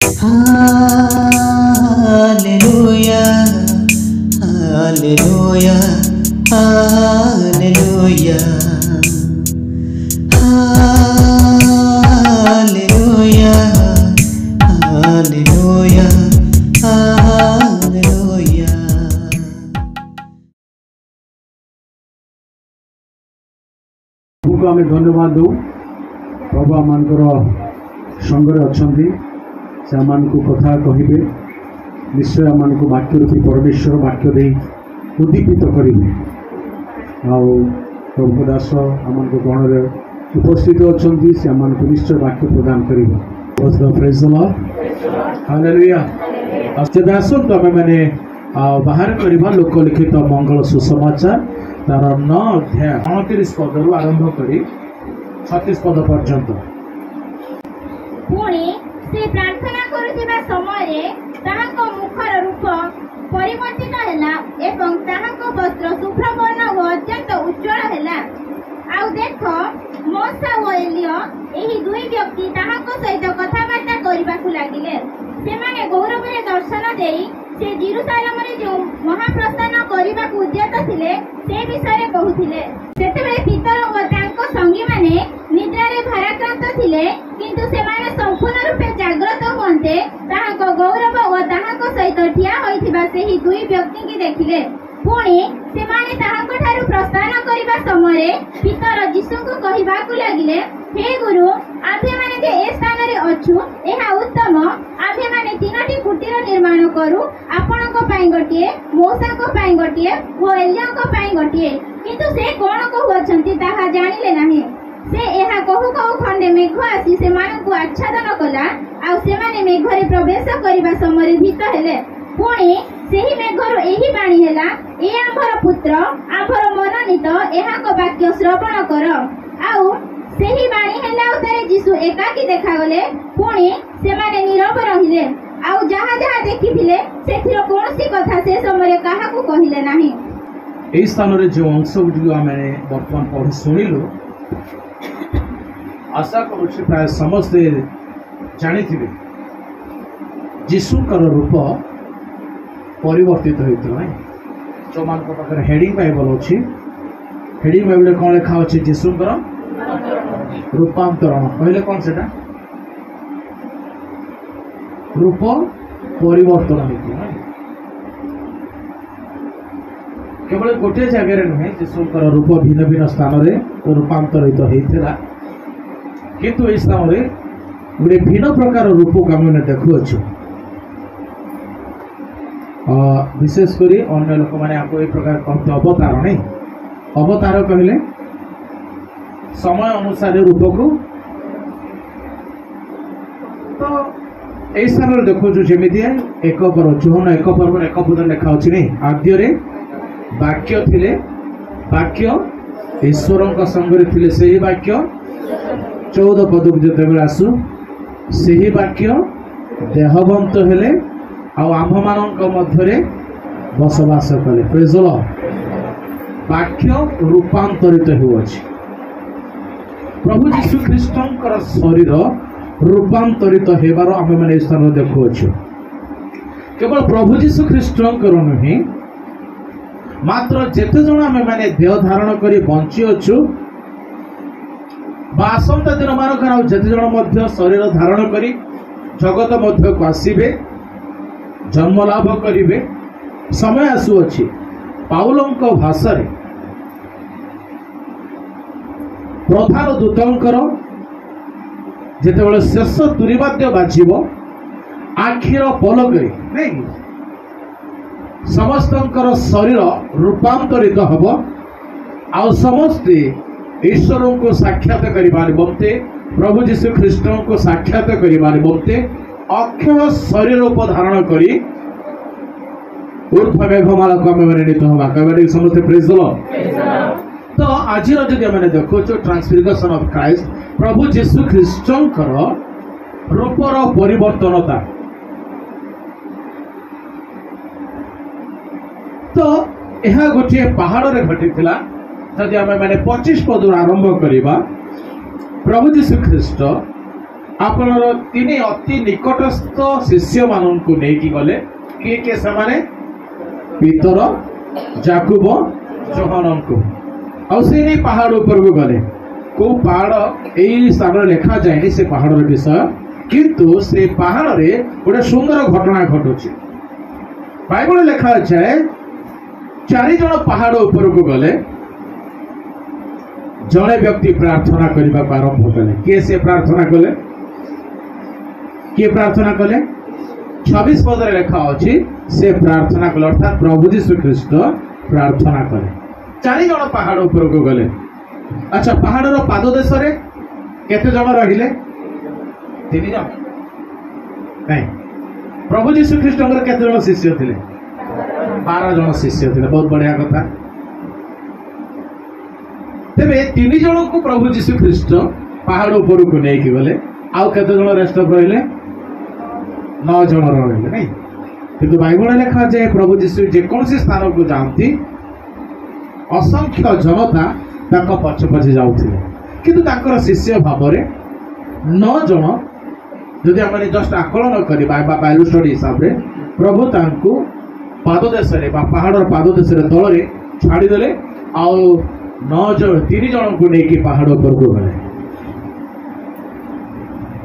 Hallelujah hallelujah hallelujah hallelujah hallelujah hallelujah. प्रभु आम धन्यवाद दौ प्रभु आम संगे अच्छा से आम कथा कहे निश्चय आम वाक्य रूपी परमेश्वर वाक्य दे उद्दीपित करेंगे प्रभु दास आम गण उपस्थित अच्छा से आम निश्चय वाक्य प्रदान करेंगे। आसतु आम मैंने बाहर करवा लोकलिखित मंगल सुसमाचार तार 9 अध्याय 29 पदरू आरंभ कर 36 पद पर्यंत। पुणी से प्रार्थना करुवा समय ताहाको मुखर रूप परिवर्तित हैला एवं ताहाको वस्त्र शुभ्रवर्ण व अत्यंत उज्ज्वल हैला। आउ देख मोसा व एलिया एही दुई व्यक्ति ताहाको सहित कथाबार्ता करिबाकु लागिले। सेमाने गौरवरे दर्शन देई से जेरुसालेम रे जो महाप्रस्थान करिबाकु उद्यत थिले से विषय कहूथिले। सेतेबेले पितर व तांको संगी माने निद्रारे भाराक्रांत थिले किंतु सेमाने संपूर्ण रूपे जागृत होते ताहाको गौरव व ताहाको सहित ठिया होइथिबा सेही दुई व्यक्ति की देखिले। पुणी सेमाने ताहाको ठारू प्रस्थान करिबा समय पितर यीशुଙ୍କୁ कहिबाकु लागिले, हे गुरु आम्भे माने जे ए स्थान रे अछु एहा उत्तम। आम्भे माने 3टी कुटीर निर्माण करू, आपणको पाई गटिए, मौसाको पाई गटिए व एलियाको पाई गटिए। किंतु से कोन कहउछंती ताहा जानिले नाही। से एहा कहू कहू खंडे मेघ आसी सेमानकु आच्छादन कला आ सेमाने मेघरे प्रवेश करिबा समय भीत हेले। पुणी सेही मेघरु एही बाणी हेला, ए आंभर पुत्र आंभर मनोनीत एहाको वाक्य श्रवण कर। आउ सेही बाणी हेला उतारे यीशु एकाकी देखागले। पुणी सेमाने नीरव रहिले आउ जहा जहा देखिथिले सेथिर कोनोसी कथा से समय काहाकु कहिले नाही। एई स्थान रे जो अंश गुडी आमे वर्तमान पढि सुनिलु आशा करुछि प्राय समस्ते जानिथिबे यीशुकर रूप परिवर्तित होइतला। जो मान को पाखरे हेडिंग बाइबल अछि, हेडिंग बाइबल कोन लिखा अछि यीशुकर रूपांतरण कहले कोन सेटा रूप परिवर्तन होइतला। केवल गोटे जगह नुहे यीशुकर रूप भिन्न भिन्न स्थान रे रूपांतरित होइतला, किंतु ए स्थान रे गोटे भिन्न प्रकार रूप को आम देखुअछु। विशेषकर अन्य लोक मैंने आपको एक प्रकार कहते अवतार नहीं। अवतार कहले समय अनुसार रूप को तो यही स्थान देखु जमी एक पर चौहन एक पर्व एक पद लिखा अच्छी नहीं। आद्य वाक्य थिले, वाक्य ईश्वर संगे थिले, से ही वाक्य 14 पद को जो आसु से ही वाक्य देहवंत हेले आम मान मध्य बसवास कले। Praise the Lord. वाक्य रूपांतरित होउछि। प्रभु यीशु ख्रीष्टंकर शरीर रूपांतरित हेबार आम मैंने स्थान देखुअछु। केवल प्रभु यीशु ख्रीष्टंकर नुहे मात्र जेते जण आम मैंने देह धारण करी बंची अछु आसंता दिन मानकर जेते जण मध्य शरीर धारण करी जगत मध्य को आसीबे जन्म लाभ करिवे समय आसुअछि। पाउलंक भाषा रे प्रधान दूतंकर जेतेबेले शेष तुरीवाद्य बाजिब आखिर पलकरे नहीं समस्तंकर शरीर रूपांतरित हब आ समस्ते ईश्वर को साक्षात करिबा निमंते प्रभु यीशु ख्रीष्ट को साक्षात करिबा निमंते अक्षय शरीर को धारण करी ऊर्ध्व मेघमाला को आम नीत हवा कहते समस्ते प्रेज द लॉर्ड। तो आज जदि आम देखो ट्रांसफिगरेशन ऑफ क्राइस्ट प्रभु यीशु ख्रीष्टंकर रूपर परिवर्तनता तो यह गोटे पहाड़ रे घटी जदि आम मैंने 25 पद आरंभ करवा प्रभु यीशु ख्रीष्ट आपणर तीन अति निकटस्थ शिष्य मानू नहीं गले किए किए से पीतर जाकुब जोहन को आसे पहाड़ ऊपर को गले को पहाड़ यही स्थान लिखा जाए से पहाड़ विषय किंतु से पहाड़ रे गोटे सुंदर घटना घटुची बाइबल लिखा जाए 4 जन पहाड़ ऊपर को गले जड़े व्यक्ति प्रार्थना करने को आरंभ कले किए से प्रार्थना कले किए प्रार्थना कले 26 पद लिखा अच्छी से प्रार्थना कले अर्थात प्रभु यीशु ख्रीस्ट प्रार्थना कले 4 जन पहाड़ ऊपर को गले अच्छा पहाड़ पाददेश केते जन रहिले 3 जन नहीं प्रभु यीशु ख्रीस्ट केते जन शिष्य थे 12 जन शिष्य थे बहुत बढ़िया कथा तेरे 3 जन को प्रभु यीशु ख्रीस्ट पहाड़ ऊपर को नहीं गले आउ केते जन रेस्ट रहिले 9 जन रहिले नहीं किंतु बाइबल लिखा जाए प्रभु यीशु जेकोसी स्थान को जाती असंख्य जनता ताक पछे पछे जाउथिले किंतु ताकर शिष्य भाव में 9 जन जदि आम जस्ट आकलन करवा बाइबल स्टडी हिसाब से प्रभु तांको पाददेश पहाड़ पाददेश तल छाड़ीदे आउ 3 जन को लेकिन पहाड़ ऊपर को गले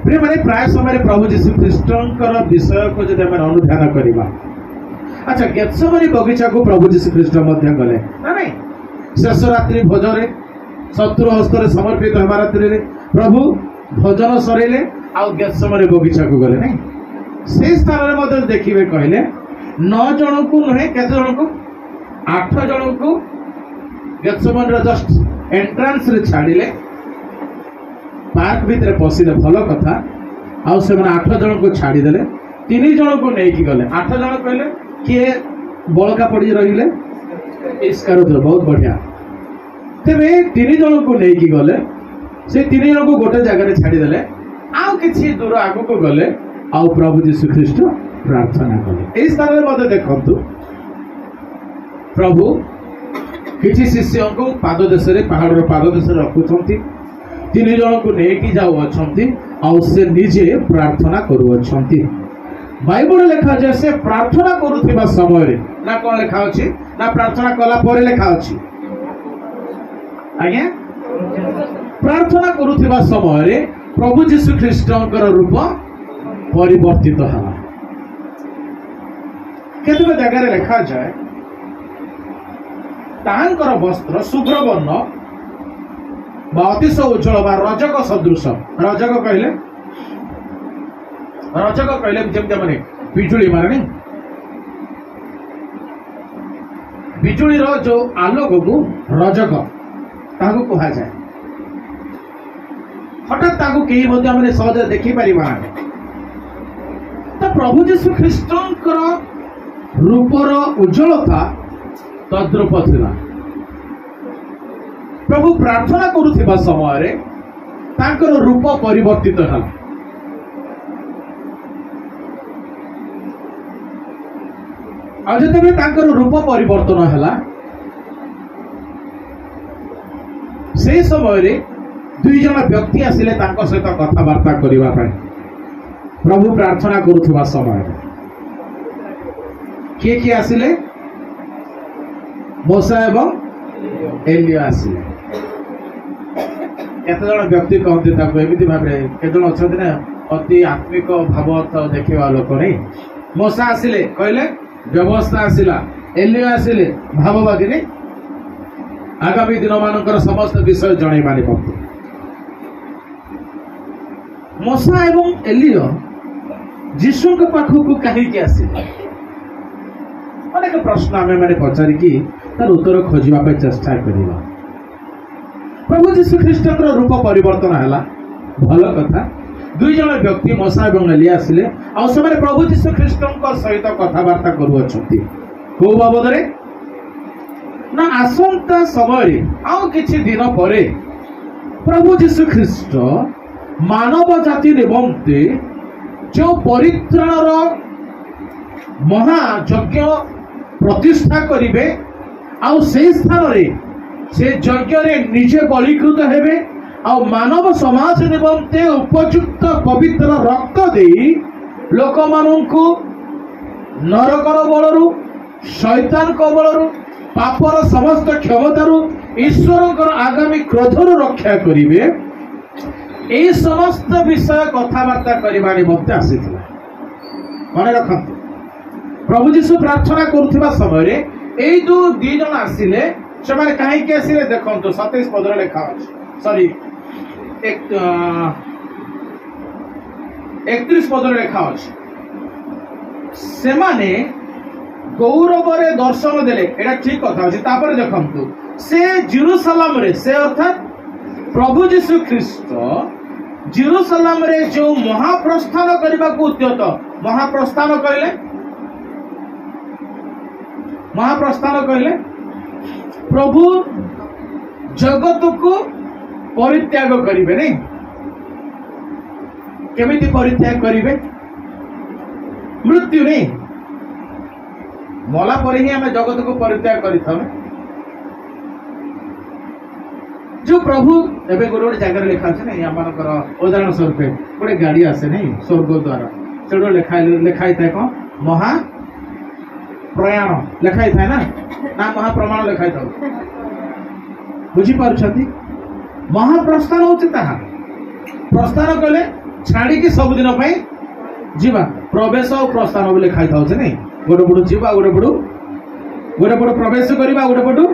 प्रिय माने प्राय समय प्रभु यीशु ख्रीष्टर विषय को जब आम अनुध्यान करवा अच्छा गेत्सेमानी बगीचा को प्रभु यीशु ख्रीष्ट गले ना नहीं शेष रात्रि भोजन शत्रु हस्त समर्पित होगा रात्रि प्रभु भोजन सरइले आउ गेत्सेमानी बगीचा को गले नहीं से स्थान में देखिए कहले 9 जन को नुहे केते जन को 8 जन को गेत्सेमानी जस्ट एंट्रांस रे छाड़िले पार्क भितर पशिले भल कथा आउ से 8 जन को छाड़ीदे 3 जन को लेकिन गले 8 जन कहले किए बड़का पड़ी रहिले इसकार बहुत बढ़िया तेरे 3 जन को लेकिन गले से 3 जन को गोटे जगह छाड़ीदे आउ किछि दूर आगु को गले आउ प्रभु यीशु ख्रीष्ट प्रार्थना कले इस स्थान में देखंतु प्रभु किछि शिष्य को पाददेश पहाड़ पाददेश रखुछंती 3 जन को लेकिन जाऊ अछंती आउ से निजे प्रार्थना करू अछंती बाइबल लिखा जाए से प्रार्थना करुवा समय ना कौन लिखा अच्छी ना प्रार्थना कला पर लिखा अच्छी आज्ञा प्रार्थना करुवा समय प्रभु यीशु ख्रीष्टर रूप परिवर्तित है केतक जगह लिखा जाए तांकर वस्त्र शुभ्र वर्ण अतिशय उज्जवल रजक सदृश रजक कहले जमते माने बिजुली मारे बिजुली जो आलोक को रजक ताको कहा जाए हठात ताको कई मैंने सहज देखी पार तो प्रभु यीशु ख्रीष्टर रूपर उज्जवलता तद्रूप थिला प्रभु प्रार्थना करुवा समय तांकर रूप परिवर्तित है आते तांकर रूप परिवर्तन है से समय 2 जन व्यक्ति आसिले सहित कथबार्ता करने प्रभु प्रार्थना करुवा समय किए किए आसिले मूसा एवं एलिया आसिले केते जन व्यक्ति कहते एमती भाव केते जन अच्छा ना अति आत्मिक भाव देखा लोक नहीं मूसा आसिले कहले व्यवस्था आसिला एलिया आसिले भाववादी नहीं आगामी दिन मानकर समस्त विषय जनइबा निमंते मूसा एवं एलिया यीशु के पाखक कहीं आसिले अनेक प्रश्न आम मैंने पचारिकी तार उत्तर खोजा चेष्टा करवा प्रभु यीशु ख्रीष्टर रूप परिवर्तन है भल कथा 2 जन व्यक्ति मूसा और एलिया आसिले आ प्रभु यीशु ख्रीष्टर सहित कथबार्ता करुछंती को बाबद ना आसंता समय आउ किछि दिन पर प्रभु यीशु ख्रीष्ट मानव जाति निमंते जो परित्राणर महायज्ञ प्रतिष्ठा करेंगे आउ से स्थान रे से यज्ञ रे निजे बलिकृत हेबे ଆଉ ମାନବ ସମାଜ ନିମନ୍ତେ ଉପଯୁକ୍ତ ପବିତ୍ର ରକ୍ତ ଦେଇ ଲୋକମାନଙ୍କୁ ନରକର ବଳରୁ, ଶୈତାନ କବଳରୁ, ପାପର ସମସ୍ତ କ୍ଷମତାରୁ, ଈଶ୍ୱରଙ୍କର ଆଗାମୀ କ୍ରୋଧରୁ ରକ୍ଷା କରିବେ, এই সমস্ত বিষয় কথাবার্তা করা নিমন্তে আসিଥିଲା। মনে রাখন্তু, প্রভু যীশু প্রার্থনা করুଥିବା সময়ে এই দুই জন আসিলে, সেমানে কাহিকি আসিলে দেখন্তু 27 পদরে লেখা আছে, সরি 31 পদরে লেখা আছে, সেমানে গৌরবরে দর্শন দেলে, এটা ঠিক কথা আছে। তারপরে দেখন্তু সে জেরুসালামরে, সে অর্থাৎ প্রভু যীশু খ্রিস্ট জেরুসালামরে যে মহাপ্রস্থান করা উদ্যত, মহাপ্রস্থান কহিলে, মহাপ্রস্থান কহিলে প্রভু জগতকু পরিত্যাগ করিবে, নাই কেমিতি পরিত্যাগ করিবে? মৃত্যু নেই, মলা পরে হি আমি জগতকু পরিত্যাগ করিথাম। जो प्रभु एवं गोटे गोटे जगह लिखा अच्छे ना, आम उदाहरण स्वरूप गोटे गाड़ी आसे नहीं स्वर्ग द्वारा, से लिखाई था कौन महाप्रयाण लिखाई था ना, ना महाप्रमाण लिखाई था, बुझीपार महाप्रस्थान हूँ प्रस्थान कले छाड़ी सबुदिन जीवा, प्रवेश और प्रस्थान लिखाई था नहीं, गोटे पटू जीवा, गोटे पटू प्रवेश करवा, गोटे पटू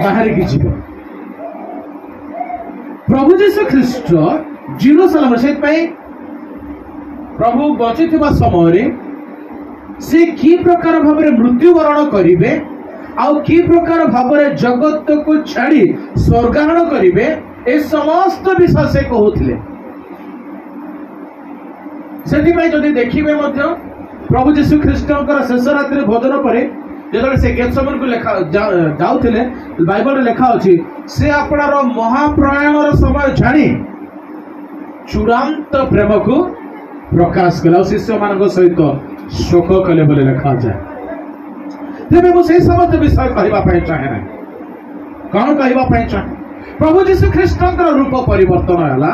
बाहर की जीव। प्रभु जीशु ख्रीस्ट जेरुसालेम से प्रभु बची समय से कि प्रकार भाव मृत्युवरण करेंगे, आउ कि प्रकार भाव जगत को छाड़ी स्वर्गारोहण करेंगे, ए समस्त विषय से कहते। से देखिए प्रभु जीशु ख्रीस्ट शेष रात्रि भोजन पर जो से गेत्सेमनी को लेखा जाऊले, बाइबल लेखा अच्छी से अपनार महाप्रयाण समय जानी चूड़ांत प्रेम को प्रकाश कले, शिष्य मान सहित शोक कले बोले लिखा जाए। तेरे मुझे समस्त विषय कहवाई चाहे ना, कौन कहवाई चाहे? प्रभु जीशु ख्रीस्ट रूप परिवर्तन है,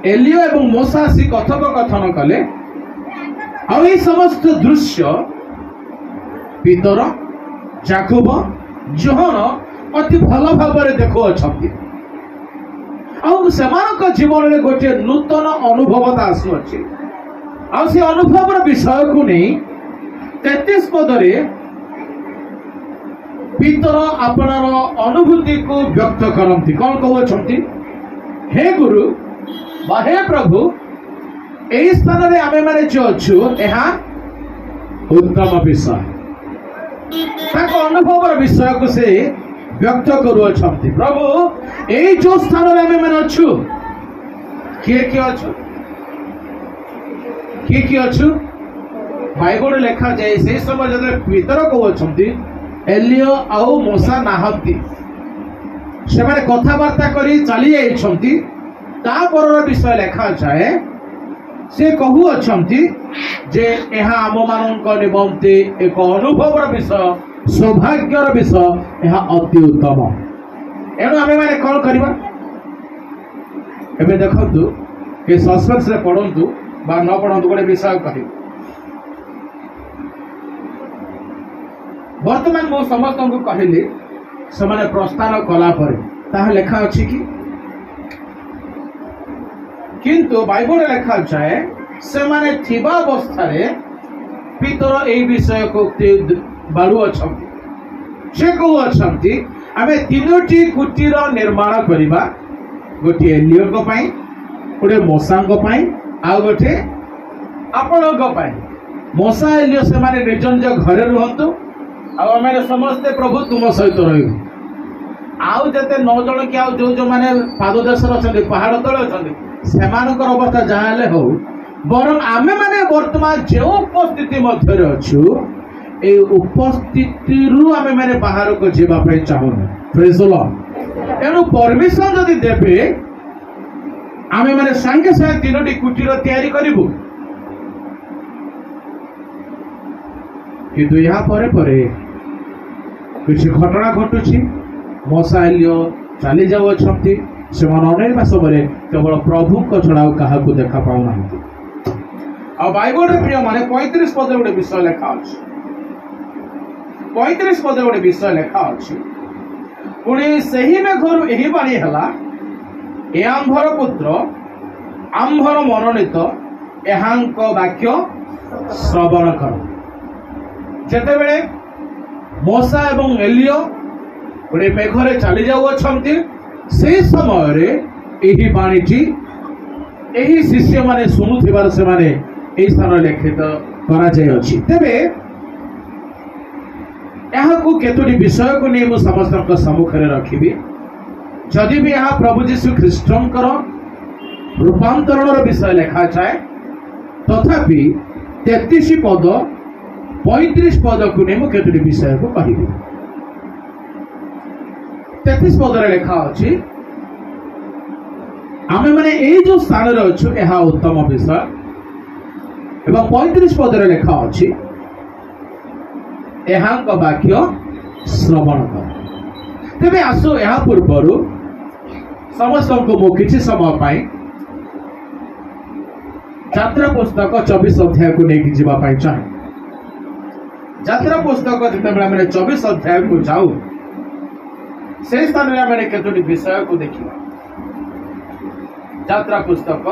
एलियो एवं मोसा आसी कथोपकथन कले, आ समस्त दृश्य पीतर, जाकुब, जोहन अति भल भाव देखु अच्छा, जीवन में गोटे नूतन अनुभवता आसुअछि। से अनुभव विषय को नहीं 33 पदरे पीतर अपनार अनुभूति को व्यक्त करती, कौन कहते? हे गुरु बा हे प्रभु, यही स्थान में आमे माने जो अच्छु यह उत्तम विषय, अनुभव विषय को से व्यक्त करुअछंती। प्रभु यही जो स्थान में आमे माने अच्छु, किए किए अच्छु, किए किए अच्छु? बाइबल लेखा जाए से समय जब पीतर कहते एलियो आउ मोसा नाहती, से माने कथबार्ता करी चली जाइछंती, तापर विषय लेखा जाए से कहू अच्छी जे यह आम मान निमंते एक अनुभव विषय, सौभाग्यर विषय, यह अति उत्तम। एणु आम मैंने कौन करवा एवं देखु कि सस्पेंस रे पढ़ु बा न पढ़ु गोटे विषय कह बर्तमान मो समस्त को कहली से प्रस्थान कलापर ताहा लेखा अच्छी किंतु बाइबल लेखा जाए से माने थिबा अवस्था पीतर यही विषय को बाड़ू अच्छा से कहू अच्छा आमे 3टी कुटीर निर्माण करवा, गोटे एलियो गोटे मोसा आ गोटे आपण मोसा एलियो से माने निज निज घरे रुहतु, आम समस्ते प्रभु तुम सहित रही आउ जते 9 जन कि आउ जो जो माने पाददेश अच्छा पहाड़ तले अच्छा सेमानकर अवस्था जहाँ हो, बरं आमे माने वर्तमान जो उपस्थिति मध्य अच्छु ए उपस्थिति आमे माने बाहर को जीवाई चाहूना। Praise the Lord. एणु परमिशन जदि देबे आमे माने संगे संगे 3टी कुटीर तैयारी करिबु, किंतु यहाँ परे परे किसी घटना घटुछि। मोसा एलियो चली जाऊ अछंती, से अनेक समय केवल प्रभु छड़ा क्या देखा पाऊना बाइबल प्रिय माने 35 पद गोटे विषय लेखा अच्छे 35 पद गोटे विषय लेखा अच्छे पुणी से ही मेघर यही बाणी है आंभर पुत्र आंभर मनोनीत एहांक वाक्य श्रवण कर जेते बेले मोसा एवं एलियो गोटे मेघरे चली जाऊँच से समय यही बाणीटी यही शिष्य माने शुणुथिबार से माने एही स्थान लिखित करा जाय अछि तेबे यहाकू केतोटी विषय को नहीं समस्त सम्मुख में रखी जदि भी यहाँ प्रभु जीशु ख्रीष्टंकर रूपांतरण विषय लिखा जाए तथापि 33 पद 35 पद को नहीं केतोटी विषय को कहि 33 पद लिखा अच्छी आम मैंने यही जो स्थान अच्छु यह उत्तम विषय एवं 35 पद लिखा अच्छी एहांक वाक्य श्रवण कर तेरे आसो यह पूर्वर समस्त को मु किछि समय पाई यात्रा पुस्तक 24 अध्याय को लेकिन जीवाई चाहे यात्रा पुस्तक जिते मैंने 24 अध्याय को जाऊ से स्थान में मैंने केतोटी विषय को देखा यात्रा पुस्तक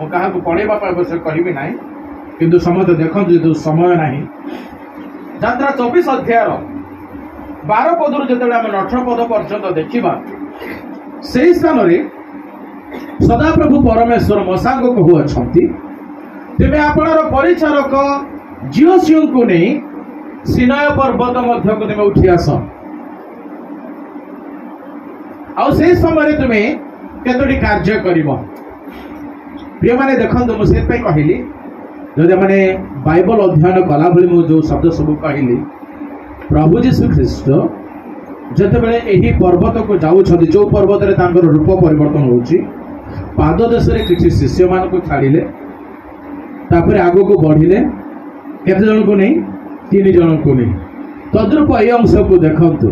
मु क्या पढ़ेवा अवश्य कहबी ना किंतु समस्त देखो जो समय ना यात्रा 24 अध्याय 12 पदर जो 18 पद पर्यंत देखा से स्थान सदाप्रभु परमेश्वर मसा को कहूँ तेरे आपणर परिचारक जिओसियों को नहीं सिनाय पर्वत मध्य को तुम्हें उठी आस से समय तुम्हें केतोटी कार्य कर प्रिय माने देखो मुझे कहली जदि मैंने बाइबल अध्ययन कला भली जो शब्द सब कहली प्रभु जीशु ख्रीष्ट जिते बड़े यही पर्वत को जाऊँ जो पर्वत रूप परिवर्तन होची पाद देश किसी शिष्य मान को छाड़िले तापर आग को बढ़िले केते जन को नहीं 3 जन को नहीं तद्रूप ये अंश को देखंतु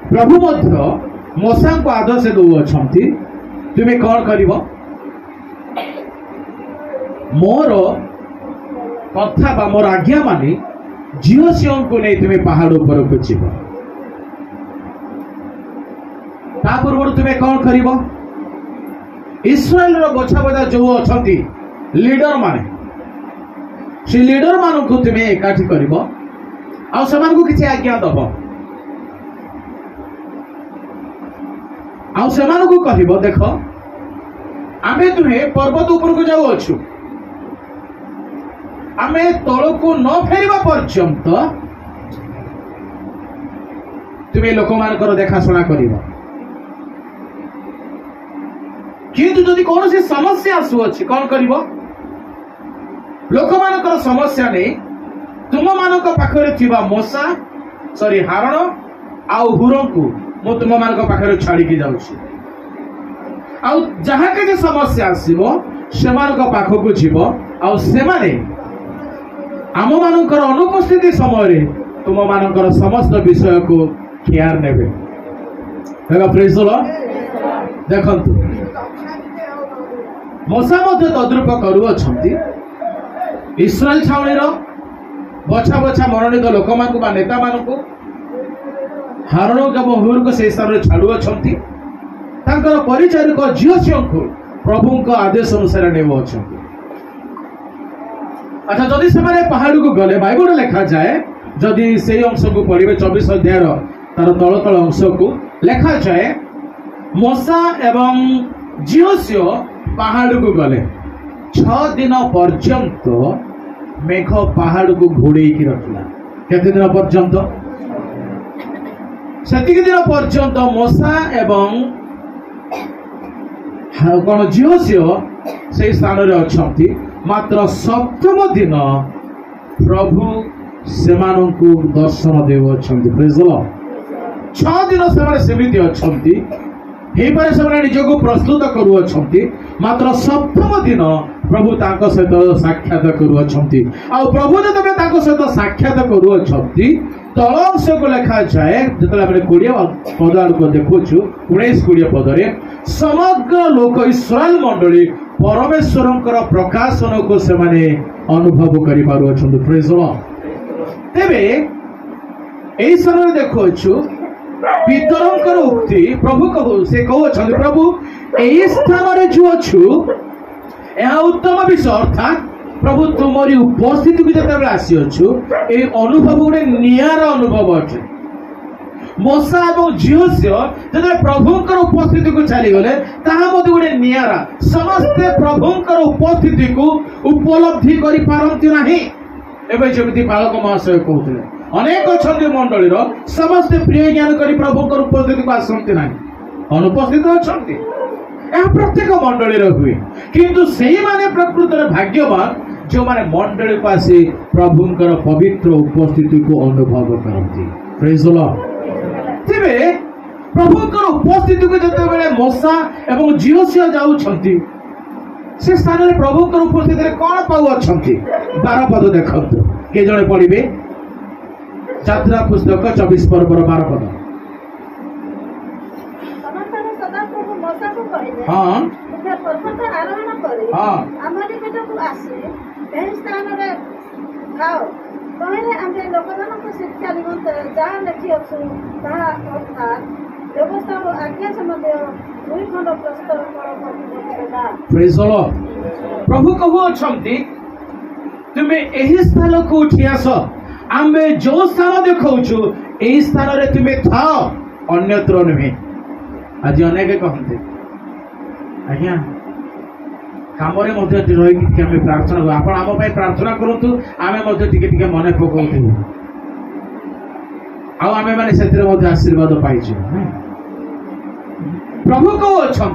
प्रभु मध्य मशा को आदेश दौरान तुम्हें कौन कर मोर कथा बा मोर आज्ञा मानी जिओसियों को नहीं तुम्हें पहाड़ ऊपर को जीव ता पूर्व तुम्हें कौन कर इस्राएल बछा बछा जो अच्छा लीडर माने से लीडर मान को तुम्हें एकाठी कर किसी आज्ञा दब को कह देख आमे तुम्हें पर्वत ऊपर को जाऊ अच्छु आमे तल को न फेरिबा पर्यंत तुम्हें लोक मान देखाशुना कर किंतु जदि कौन सी समस्या आसुअछि कौन करिवो लोक मानकर समस्या नहीं तुम मानक पाखरे थिबा मशा सॉरी हारण आउ हुरं को मो तुम मानक पाखरे छाड़ी की जाउछि आउ जहाँ के समस्या आसीबो से मानक पाख को जीवो आउ से माने आम मानकर अनुपस्थिति समय रे तुम मानकर समस्त विषय को केयर नेबे देखो प्रेज द लॉर्ड देखंतु मशा मध्य तद्रूप करुअछंती इस्राएल छावणीर बछा बछा मनोनीत लोक मान नेता मान हारण एवं हुर को से स्थान छाड़ुअछंती तांकर परिचारक जिओसियों को प्रभु को आदेश अनुसार नेबो अछंती अच्छा जदि से पहाड़ को गले बाइबल लिखा जाए जदि से अंश को पढ़े 24 अध्याय तार तल तल अंश को लिखा जाए मशा एवं जिओसियो पहाड़ को गले 6 दिन पर्यंत मेघ पहाड़ को घोड़े की रखला केते दिन पर्यंत सेतिक दिन पर्यंत मशा एवं कौन जिओसियो से स्थान रे अछंती मात्र सप्तम दिन प्रभु सेमानंकु दर्शन देव अछंती प्रेज द लॉर्ड 6 दिन से सेमिति अछंती से निजक प्रस्तुत करुअछंती मात्र सप्तम दिन प्रभु तांको सहित साक्षात करुअछंती आ प्रभु जब तांको सहित साक्षात करुअछंती तल अंश को लिखा जाए जो 20 पद आड़ को देखु 19-20 पदरे समग्र लोक इस्राएल मंडली परमेश्वर प्रकाशन को से माने अनुभव कर प्रेज द लॉर्ड। तेबे एई समय देखु पितरंकर उक्ति प्रभु कहू से कहउछन प्रभु एई स्थान रे जो अछु यह उत्तम विषय अर्थात प्रभु तुमरी उपस्थिति को जब आसी अच्छु ये अनुभव गोटे नियार अनुभव अच्छे मोसा और झीओसियो जब प्रभुंकर उपस्थिति को चली गले ताहा मते गोटे नियारा समस्ते प्रभुंकर उपस्थिति को उपलब्धि करि पारंती नाही। एबे जेमिति बालक महाशय कहउतले अनेक अछंती मंडलीर समस्ते प्रिय ज्ञान करि प्रभुंकर उपस्थिति को आसंती नाही अनुपस्थित अछंती यह प्रत्येक मंडली हुए किंतु से माने प्रकृत भाग्यवान जो माने मंडली को आसी प्रभुंकर पवित्र उपस्थिति को अनुभव करती प्रेज द लॉर्ड। तेबे प्रभुंकर उपस्थिति को जते बेले मोसा एवं झीओसिया जाउछंती से स्थान रे प्रभुंकर उपस्थिति रे कोन पाउ अछंती 12 पद देखंतु के जणे पढिबे यात्रा पुस्तक 24 पर्व 12 पद। हाँ पर्वत आरोहण करे आमरी पेटकु आसे एही स्थान रे खाओ कहले आमे लोकजनक शिक्षा निमंत जहाँ लेखि अछु ताहा अर्थात व्यवस्था और आज्ञा सम्बन्धी 2 खंड प्रस्ताव करेगा। Praise the Lord. प्रभु कहू अछंती तुमे एही स्थान को उठी आस आमे जो स्थान देखौछु एही स्थान रे तुमे थाओ अन्यत्र नहे। आज अनेक कहते आज्ञा काम रही आम प्रार्थना आप आम प्रार्थना करूँ आम मन पकाऊ आम मैंने आशीर्वाद पाइछे प्रभु कौ अच्छा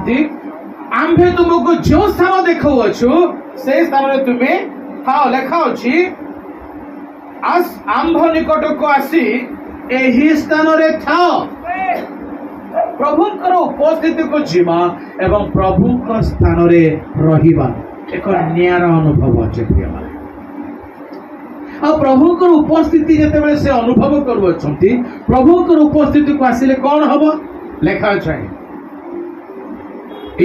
आम्भे तुमको जो स्थान देखाऊछु से स्थान तुम्हें थाओ लेखा अच्छी आंभ निकट को आसी एही स्थान रे थाओ प्रभुंकर उपस्थिति को जीवा एवं प्रभुंकर स्थान रे रहिबा एक नियारा अनुभव अच्छे प्रिय माने आ प्रभुंकर उपस्थिति जते बेले से अनुभव करूछंती प्रभुंकर उपस्थिति को आसिले कोन हबो लेखा छै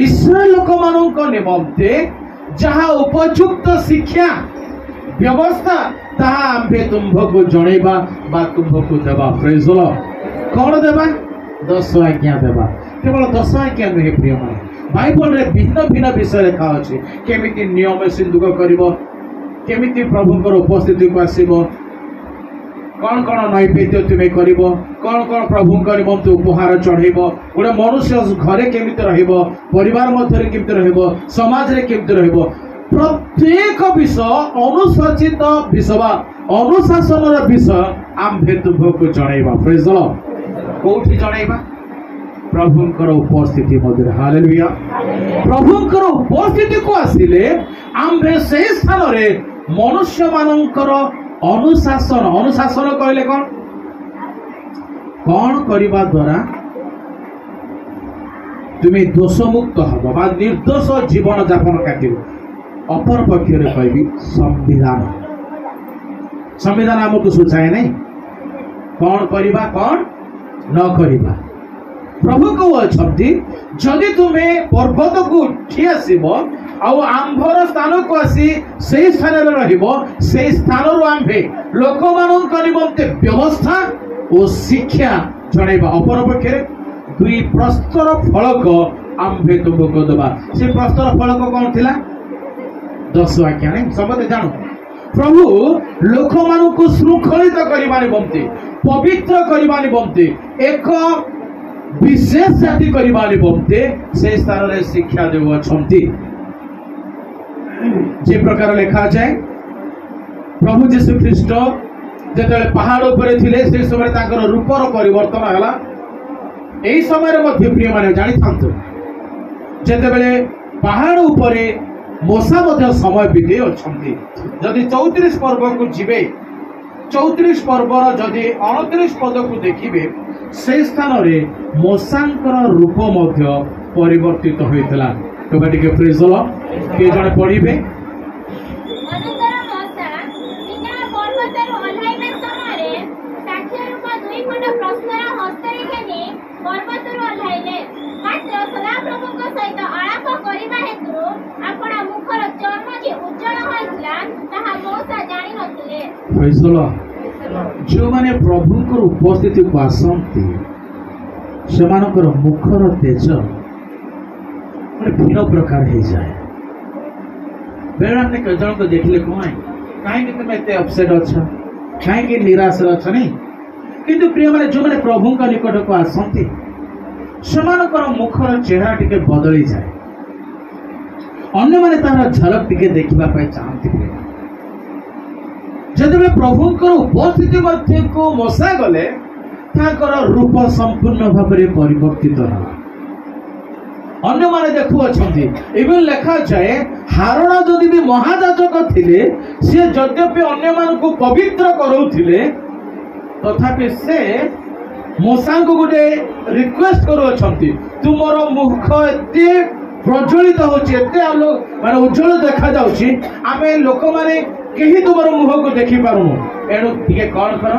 इस्राएल लोक मानक निमंते जहा उपयुक्त शिक्षा व्यवस्था ताहा आम्भे तुमको जणैबा बा तुमको देबा प्रेज द लॉर्ड। कोन देबा 10 आज्ञा देवा केवल 10 आज्ञा नुहे प्रिय माने बाइबल रे भिन्न भिन्न विषय लिखा अछि केमिति नियम सिंधुक करिवो केमिति प्रभुंकर उपस्थिति को आसीबो कौन कौन नैवेद्य तुम्हें करिवो कौन कौन प्रभुंकर निमंते उपहार चढ़ेबो गोटे मनुष्य घरे केमिति रहिबो परिवार मध्य रे केमिति रहिबो समाज रे केमिति रहिबो प्रत्येक विषय अनुशासित विषय अनुशासन विषय आम्भे तुमको जणैबा प्रेज द लॉर्ड। कोठी जणैबा प्रभुंकर उपस्थिति मध्य हालेलुया प्रभुंकर उपस्थिति को आसिले आम्भे से स्थान रे मनुष्य मानकर अनुशासन अनुशासन कहले कौन करबा द्वारा तुम्हें दोषमुक्त हब बा निर्दोष जीवन यापन काटिब अपर पक्ष रे कहबी संविधान संविधान हमको सूचाए नहीं कौन करबा कौन न करिबा प्रभु को अछंती जदि तुम्हें पर्वत को उठी आसीबो आउ आंभर स्थान को आसी से स्थान रे रहिबो से स्थान रो आंभे लोक मानन निमंते व्यवस्था और शिक्षा जणैबा अपर पक्ष रे 2 प्रस्तर फलक आंभे तुमको देबा से प्रस्तर फलक कौन थिला 10 आज्ञा नहीं समझे जानो प्रभु लोक मानन को श्रृंखलित करबा निमंते पवित्र करबा निमंते एक विशेष जाति करबा निमंते से स्थान रे शिक्षा देव अछंती जे प्रकार लिखा जाए प्रभु यीशु ख्रीष्ट जेते पहाड़ ऊपर थिले से समय ताकर रूपर परिवर्तन हला एही समय मध्य प्रिय माने जानि थांतो जेते बेले पहाड़ ऊपर मोसा मध्य समय बिते अछंती जदि 34 पर्व को जिबे 34 पर्वर जदि 29 पद को देखिबे से स्थान रे मोसांकर रूप मध्य परिवर्तित होइतला तो बाटी के प्रेज द लॉर्ड के जने पढिबे अनुतर मोसा बिना पर्वतर ओल्हाइबे समय साक्षर ପର୍ବତରୁ ଓହ୍ଲାଇଲେ। ମାତ୍ର ସଦାପ୍ରଭୁଙ୍କ ସହିତ ଆଳାପ କରିବା ହେତୁ ଆପଣା ମୁଖର ଚର୍ମ ଯେ ଉଜ୍ଜଳ ହୋଇଥିଲା ତାହା ମଉସା ଜାଣିନଥିଲେ। Praise the Lord. ଯେଉଁମାନେ ପ୍ରଭୁଙ୍କର ଉପସ୍ଥିତିକୁ ଆସନ୍ତି ସେମାନଙ୍କର ମୁଖର ତେଜ ଗୋଟେ ଭିନ୍ନ ପ୍ରକାର ହେଇଯାଏ। ବେଳେ ଆମେ କେତେ ଜଣଙ୍କୁ ଦେଖିଲେ କଣ କାହିଁକି ତୁମେ ଏତେ ଅପସେଟ୍ ଅଛ, କାହିଁକି ନିରାଶରେ ଅଛ ନାଇଁ? କିନ୍ତୁ ପ୍ରିୟମାନେ ଯେଉଁମାନେ ପ୍ରଭୁଙ୍କ ନିକଟକୁ ଆସନ୍ତି ସେମାନଙ୍କର ମୁଖର ଚେହେରା ଟିକେ ବଦଳିଯାଏ। ଅନ୍ୟମାନେ ତାହାର ଝଲକ ଟିକେ ଦେଖିବା ପାଇଁ ଚାହାନ୍ତି। ଯେତେବେଳେ ପ୍ରଭୁଙ୍କର ଉପସ୍ଥିତି ମଧ୍ୟକୁ ମଶା ଗଲେ ତାଙ୍କର ରୂପ ସମ୍ପୂର୍ଣ୍ଣ ଭାବରେ ପରିବର୍ତ୍ତିତ ହେଲା। ଅନ୍ୟମାନେ ଦେଖୁଅଛନ୍ତି ଏବେ ଲେଖାଯାଏ ହାରଣ ଯଦି ବି ମହାଯାଜକ ଥିଲେ ସେ ଯଦ୍ୟପି ଅନ୍ୟମାନଙ୍କୁ ପବିତ୍ର କରାଉଥିଲେ ତଥାପି ସେ ମଶାଙ୍କୁ ଗୋଟେ ରିକ୍ୱେଷ୍ଟ କରୁଅଛନ୍ତି ତୁମର ମୁଖ ଏତେ ପ୍ରଜ୍ୱଳିତ ହଉଛି, ଏତେ ମାନେ ଉଜ୍ଜଳ ଦେଖାଯାଉଛି, ଆମେ ଲୋକମାନେ କେହି ତୁମର ମୁହଁକୁ ଦେଖିପାରୁନୁ, ଏଣୁ ଟିକେ କଣ କର,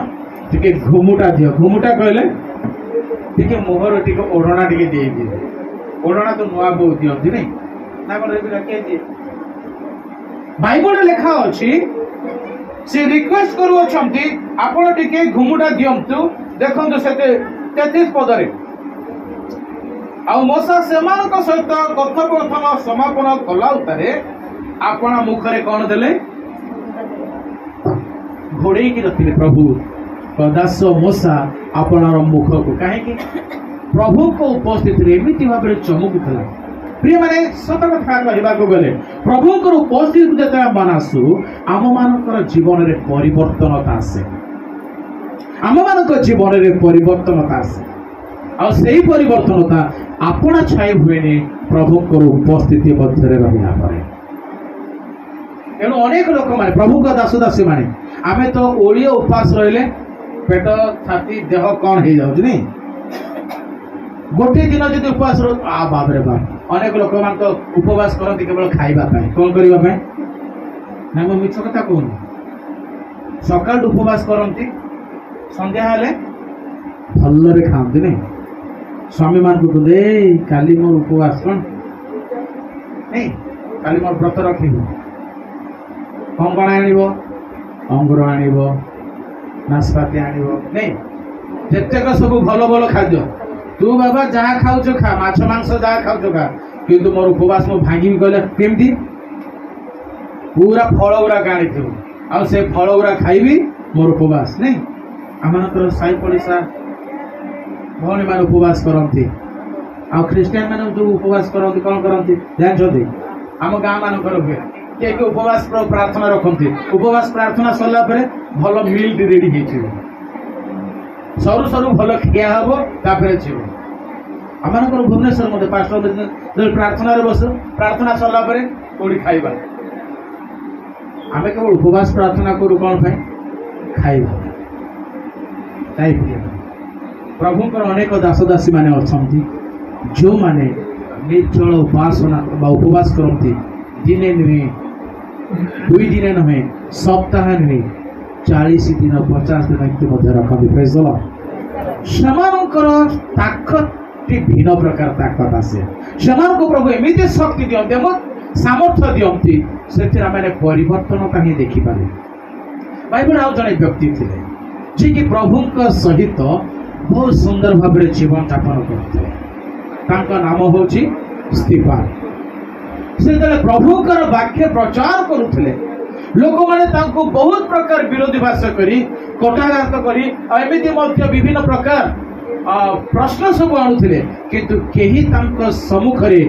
ଟିକେ ଘୁମୁଟା ଦିଅ। ଘୁମୁଟା କହିଲେ ଟିକେ ମୁହଁର ଟିକେ ଓଢ଼ଣା ଟିକେ ଦେଇଦିଅ। ଓଢ଼ଣା ତ ନୂଆ ବୋଉ ଦିଅନ୍ତି ନାଇଁ ନା କଣ କିଏ ଦିଏ? ବାଇବଲରେ ଲେଖା ଅଛି ସେ ରିକ୍ୱେଷ୍ଟ କରୁଅଛନ୍ତି ଆପଣ ଟିକେ ଘୁମୁଟା ଦିଅନ୍ତୁ। ଦେଖନ୍ତୁ ସେତେ 33 ପଦରେ ଆଉ ମଶା ସେମାନଙ୍କ ସହିତ କଥୋପକଥନ ସମାପନ କଲା ଉତ୍ତାରେ ଆପଣା ମୁଖରେ କଣ ଦେଲେ? ଘୋଡେଇକି ରଖିଲେ ପ୍ରଭୁ ଦାସ ମଶା ଆପଣାର ମୁଖକୁ। କାହିଁକି? ପ୍ରଭୁଙ୍କ ଉପସ୍ଥିତିରେ ଏମିତି ଭାବରେ ଚମକୁଥିଲା। ପ୍ରିୟମାନେ ସତ କଥା କହିବାକୁ ଗଲେ ପ୍ରଭୁଙ୍କର ଉପସ୍ଥିତି ଯେତେବେଳେ ଆମେ ଆସୁ ଆମମାନଙ୍କର ଜୀବନରେ ପରିବର୍ତ୍ତନତା ଆସେ। ଆମମାନଙ୍କ ଜୀବନରେ ପରିବର୍ତ୍ତନତା ଆସେ ଆଉ ସେଇ ପରିବର୍ତ୍ତନତା ଆପଣା ଛାଇ ହୁଏନି ପ୍ରଭୁଙ୍କର ଉପସ୍ଥିତି ମଧ୍ୟରେ ରହିଲା ପରେ। ଏଣୁ ଅନେକ ଲୋକମାନେ ପ୍ରଭୁଙ୍କ ଦାସ ଦାସୀ ମାନେ ଆମେ ତ ଓଳିଏ ଉପାସ ରହିଲେ ପେଟ ଛାତି ଦେହ କଣ ହେଇଯାଉଛି ନାଇଁ? ଗୋଟେ ଦିନ ଯଦି ଉପବାସ ବାବରେ ବାପ ଅନେକ ଲୋକମାନେ ତ ଉପବାସ କରନ୍ତି କେବଳ ଖାଇବା ପାଇଁ। କଣ କରିବା ପାଇଁ? ନା ମୁଁ ମିଛ କଥା କହୁନି। ସକାଳୁ ଉପବାସ କରନ୍ତି, ସନ୍ଧ୍ୟା ହେଲେ ଭଲରେ ଖାଆନ୍ତି ନାଇଁ? ସ୍ୱାମୀ ମାନଙ୍କୁ କହିଲେ କାଲି ମୋର ଉପବାସ କଣ ନାଇଁ, କାଲି ମୋର ବ୍ରତ ରଖିବୁ। କଣ ଆଣିବ? ଅଙ୍ଗୁର ଆଣିବ, ନାଶପାତି ଆଣିବ ନାଇଁ, ଯେତେକ ସବୁ ଭଲ ଭଲ ଖାଦ୍ୟ। ତୁ ବାବା ଯାହା ଖାଉଛୁ ଖା, ମାଛ ମାଂସ ଯାହା ଖାଉଛୁ ଖା, କିନ୍ତୁ ମୋର ଉପବାସ ମୁଁ ଭାଙ୍ଗିବି କହିଲେ କେମିତି? ପୁରା ଫଳ ଗୁଡାକ ଆଣିଥିବୁ ଆଉ ସେ ଫଳ ଗୁଡା ଖାଇବି ମୋର ଉପବାସ ନାଇଁ। ଆମମାନଙ୍କର ସାହି ପଡ଼ିଶା ଭଉଣୀ ମାନେ ଉପବାସ କରନ୍ତି ଆଉ ଖ୍ରୀଷ୍ଟିଆନ ମାନେ ଯୋଉ ଉପବାସ କରନ୍ତି କଣ କରନ୍ତି ଜାଣିଛନ୍ତି? ଆମ ଗାଁ ମାନଙ୍କର ହୁଏ କିଏ କିଏ ଉପବାସ ପ୍ରାର୍ଥନା ରଖନ୍ତି। ଉପବାସ ପ୍ରାର୍ଥନା ସରିଲା ପରେ ଭଲ ମିଲ୍ ରେଡି ହେଇଥିବ, ସରୁ ସରୁ ଭଲ ଖିଆ ହବ, ତାପରେ ଯିବ। ଆମମାନଙ୍କର ଭୁବନେଶ୍ୱର ମধ্যে ପ୍ରାର୍ଥନାରେ ବସୁ, ପ୍ରାର୍ଥନା ସରିଲା ପରେ କୋଉଠି ଖାଇବା। ଆମେ କେବଳ ଉପବାସ ପ୍ରାର୍ଥନା କରୁ କଣ ପାଇଁ? ଖାଇବା। ପ୍ରଭୁଙ୍କର ଅନେକ ଦାସ ଦାସୀ ମାନେ ଅଛନ୍ତି ଯେଉଁମାନେ ନିର୍ଜଳ ଉପାସନା ବା ଉପବାସ କରନ୍ତି। ଦିନେ ନୁହେଁ, 2 ଦିନ ନୁହେଁ, ସପ୍ତାହ ନୁହେଁ, 40 ଦିନ 50 ଦିନ ଏମିତି ମଧ୍ୟ ରଖନ୍ତି। ସେମାନଙ୍କର ତାକତଟି ଭିନ୍ନ ପ୍ରକାର ତାକତ ଆସେ। ସେମାନଙ୍କୁ ପ୍ରଭୁ ଏମିତି ଶକ୍ତି ଦିଅନ୍ତି ଏବଂ ସାମର୍ଥ୍ୟ ଦିଅନ୍ତି ସେଥିରେ ଆମେ ପରିବର୍ତ୍ତନତା ହିଁ ଦେଖିପାରୁ। ବାଇବଲ ଆଉ ଜଣେ ବ୍ୟକ୍ତି ଥିଲେ ଯିଏକି ପ୍ରଭୁଙ୍କ ସହିତ ବହୁତ ସୁନ୍ଦର ଭାବରେ ଜୀବନ ଯାପନ କରୁଥିଲେ। ତାଙ୍କ ନାମ ହେଉଛି ସ୍ତିଫାନ। ସେ ଯେତେବେଳେ ପ୍ରଭୁଙ୍କର ବାକ୍ୟ ପ୍ରଚାର କରୁଥିଲେ ଲୋକମାନେ ତାଙ୍କୁ ବହୁତ ପ୍ରକାର ବିରୋଧୀ ଭାଷା କରି କଟାଘାତ କରି ଆଉ ଏମିତି ମଧ୍ୟ ବିଭିନ୍ନ ପ୍ରକାର ପ୍ରଶ୍ନ ସବୁ ଆଣୁଥିଲେ, କିନ୍ତୁ କେହି ତାଙ୍କ ସମ୍ମୁଖରେ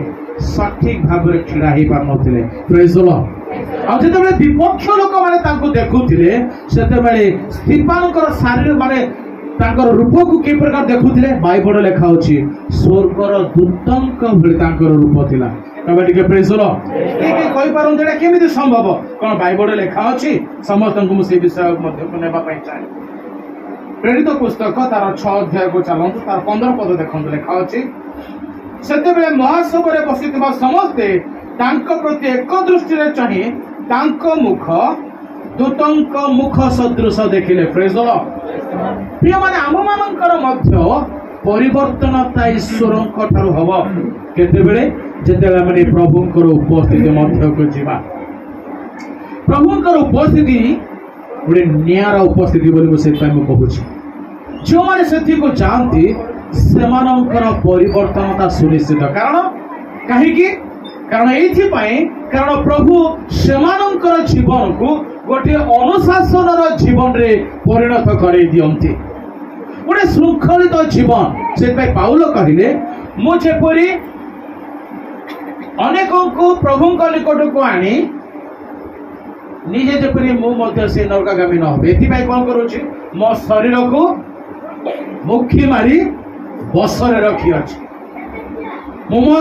ସଠିକ ଭାବରେ ଛିଡା ହେଇପାରୁନଥିଲେ। ଆଉ ଯେତେବେଳେ ବିପକ୍ଷ ଲୋକମାନେ ତାଙ୍କୁ ଦେଖୁଥିଲେ ସେତେବେଳେ ସ୍ତିଫାନଙ୍କର ଶାରୀର ମାନେ ତାଙ୍କର ରୂପକୁ କି ପ୍ରକାର ଦେଖୁଥିଲେ? ବାଇବଲ ଲେଖା ଅଛି ସ୍ୱର୍ଗର ଦୂତଙ୍କ ଭଳି ତାଙ୍କର ରୂପ ଥିଲା। ତମେ ଟିକେ ପ୍ରେଜ ଲ କହିପାରନ୍ତି ଏଇଟା କେମିତି ସମ୍ଭବ? କଣ ବାଇବଲ ଲେଖା ଅଛି? ସମସ୍ତଙ୍କୁ ମୁଁ ସେଇ ବିଷୟ ମଧ୍ୟକୁ ନେବା ପାଇଁ ଚାହେଁ। ପ୍ରେରିତ ପୁସ୍ତକ ତାର 6 ଅଧ୍ୟାୟକୁ ଚାଲନ୍ତୁ, ତାର 15 ପଦ ଦେଖନ୍ତୁ। ଲେଖା ଅଛି ସେତେବେଳେ ମହାସଭାରେ ବସିଥିବା ସମସ୍ତେ ତାଙ୍କ ପ୍ରତି ଏକ ଦୃଷ୍ଟିରେ ଚାହିଁ ତାଙ୍କ ମୁଖ ଦୂତଙ୍କ ମୁଖ ସଦୃଶ ଦେଖିଲେ। ପ୍ରେଜ ଲ ପ୍ରିୟମାନେ ଆମମାନଙ୍କର ମଧ୍ୟ ପରିବର୍ତ୍ତନତା ଈଶ୍ୱରଙ୍କ ଠାରୁ ହବ କେତେବେଳେ ଯେତେବେଳେ ଆମେ ପ୍ରଭୁଙ୍କର ଉପସ୍ଥିତି ମଧ୍ୟକୁ ଯିବା। ପ୍ରଭୁଙ୍କର ଉପସ୍ଥିତି ଗୋଟେ ନିଆରା ଉପସ୍ଥିତି ବୋଲି ମୁଁ ସେଥିପାଇଁ ମୁଁ କହୁଛି। ଯେଉଁମାନେ ସେଠିକୁ ଯାଆନ୍ତି ସେମାନଙ୍କର ପରିବର୍ତ୍ତନତା ସୁନିଶ୍ଚିତ। କାହିଁକି? କାରଣ ଏଇଥିପାଇଁ କାରଣ ପ୍ରଭୁ ସେମାନଙ୍କର ଜୀବନକୁ ଗୋଟିଏ ଅନୁଶାସନର ଜୀବନରେ ପରିଣତ କରାଇ ଦିଅନ୍ତି, ଗୋଟେ ଶୃଙ୍ଖଳିତ ଜୀବନ। ସେଥିପାଇଁ ପାଉଲ କହିଲେ ମୁଁ ଯେପରି ଅନେକଙ୍କୁ ପ୍ରଭୁଙ୍କ ନିକଟକୁ ଆଣି ନିଜେ ଯେପରି ମୁଁ ମଧ୍ୟ ସେ ନରକାଗାମୀ ନ হবে, ଏଥିପାଇଁ କ'ଣ କରୁଛି? ମୋ ଶରୀରକୁ ମୁଖି ମାରି ବଶରେ ରଖିଅଛି। ମୁଁ ମୋ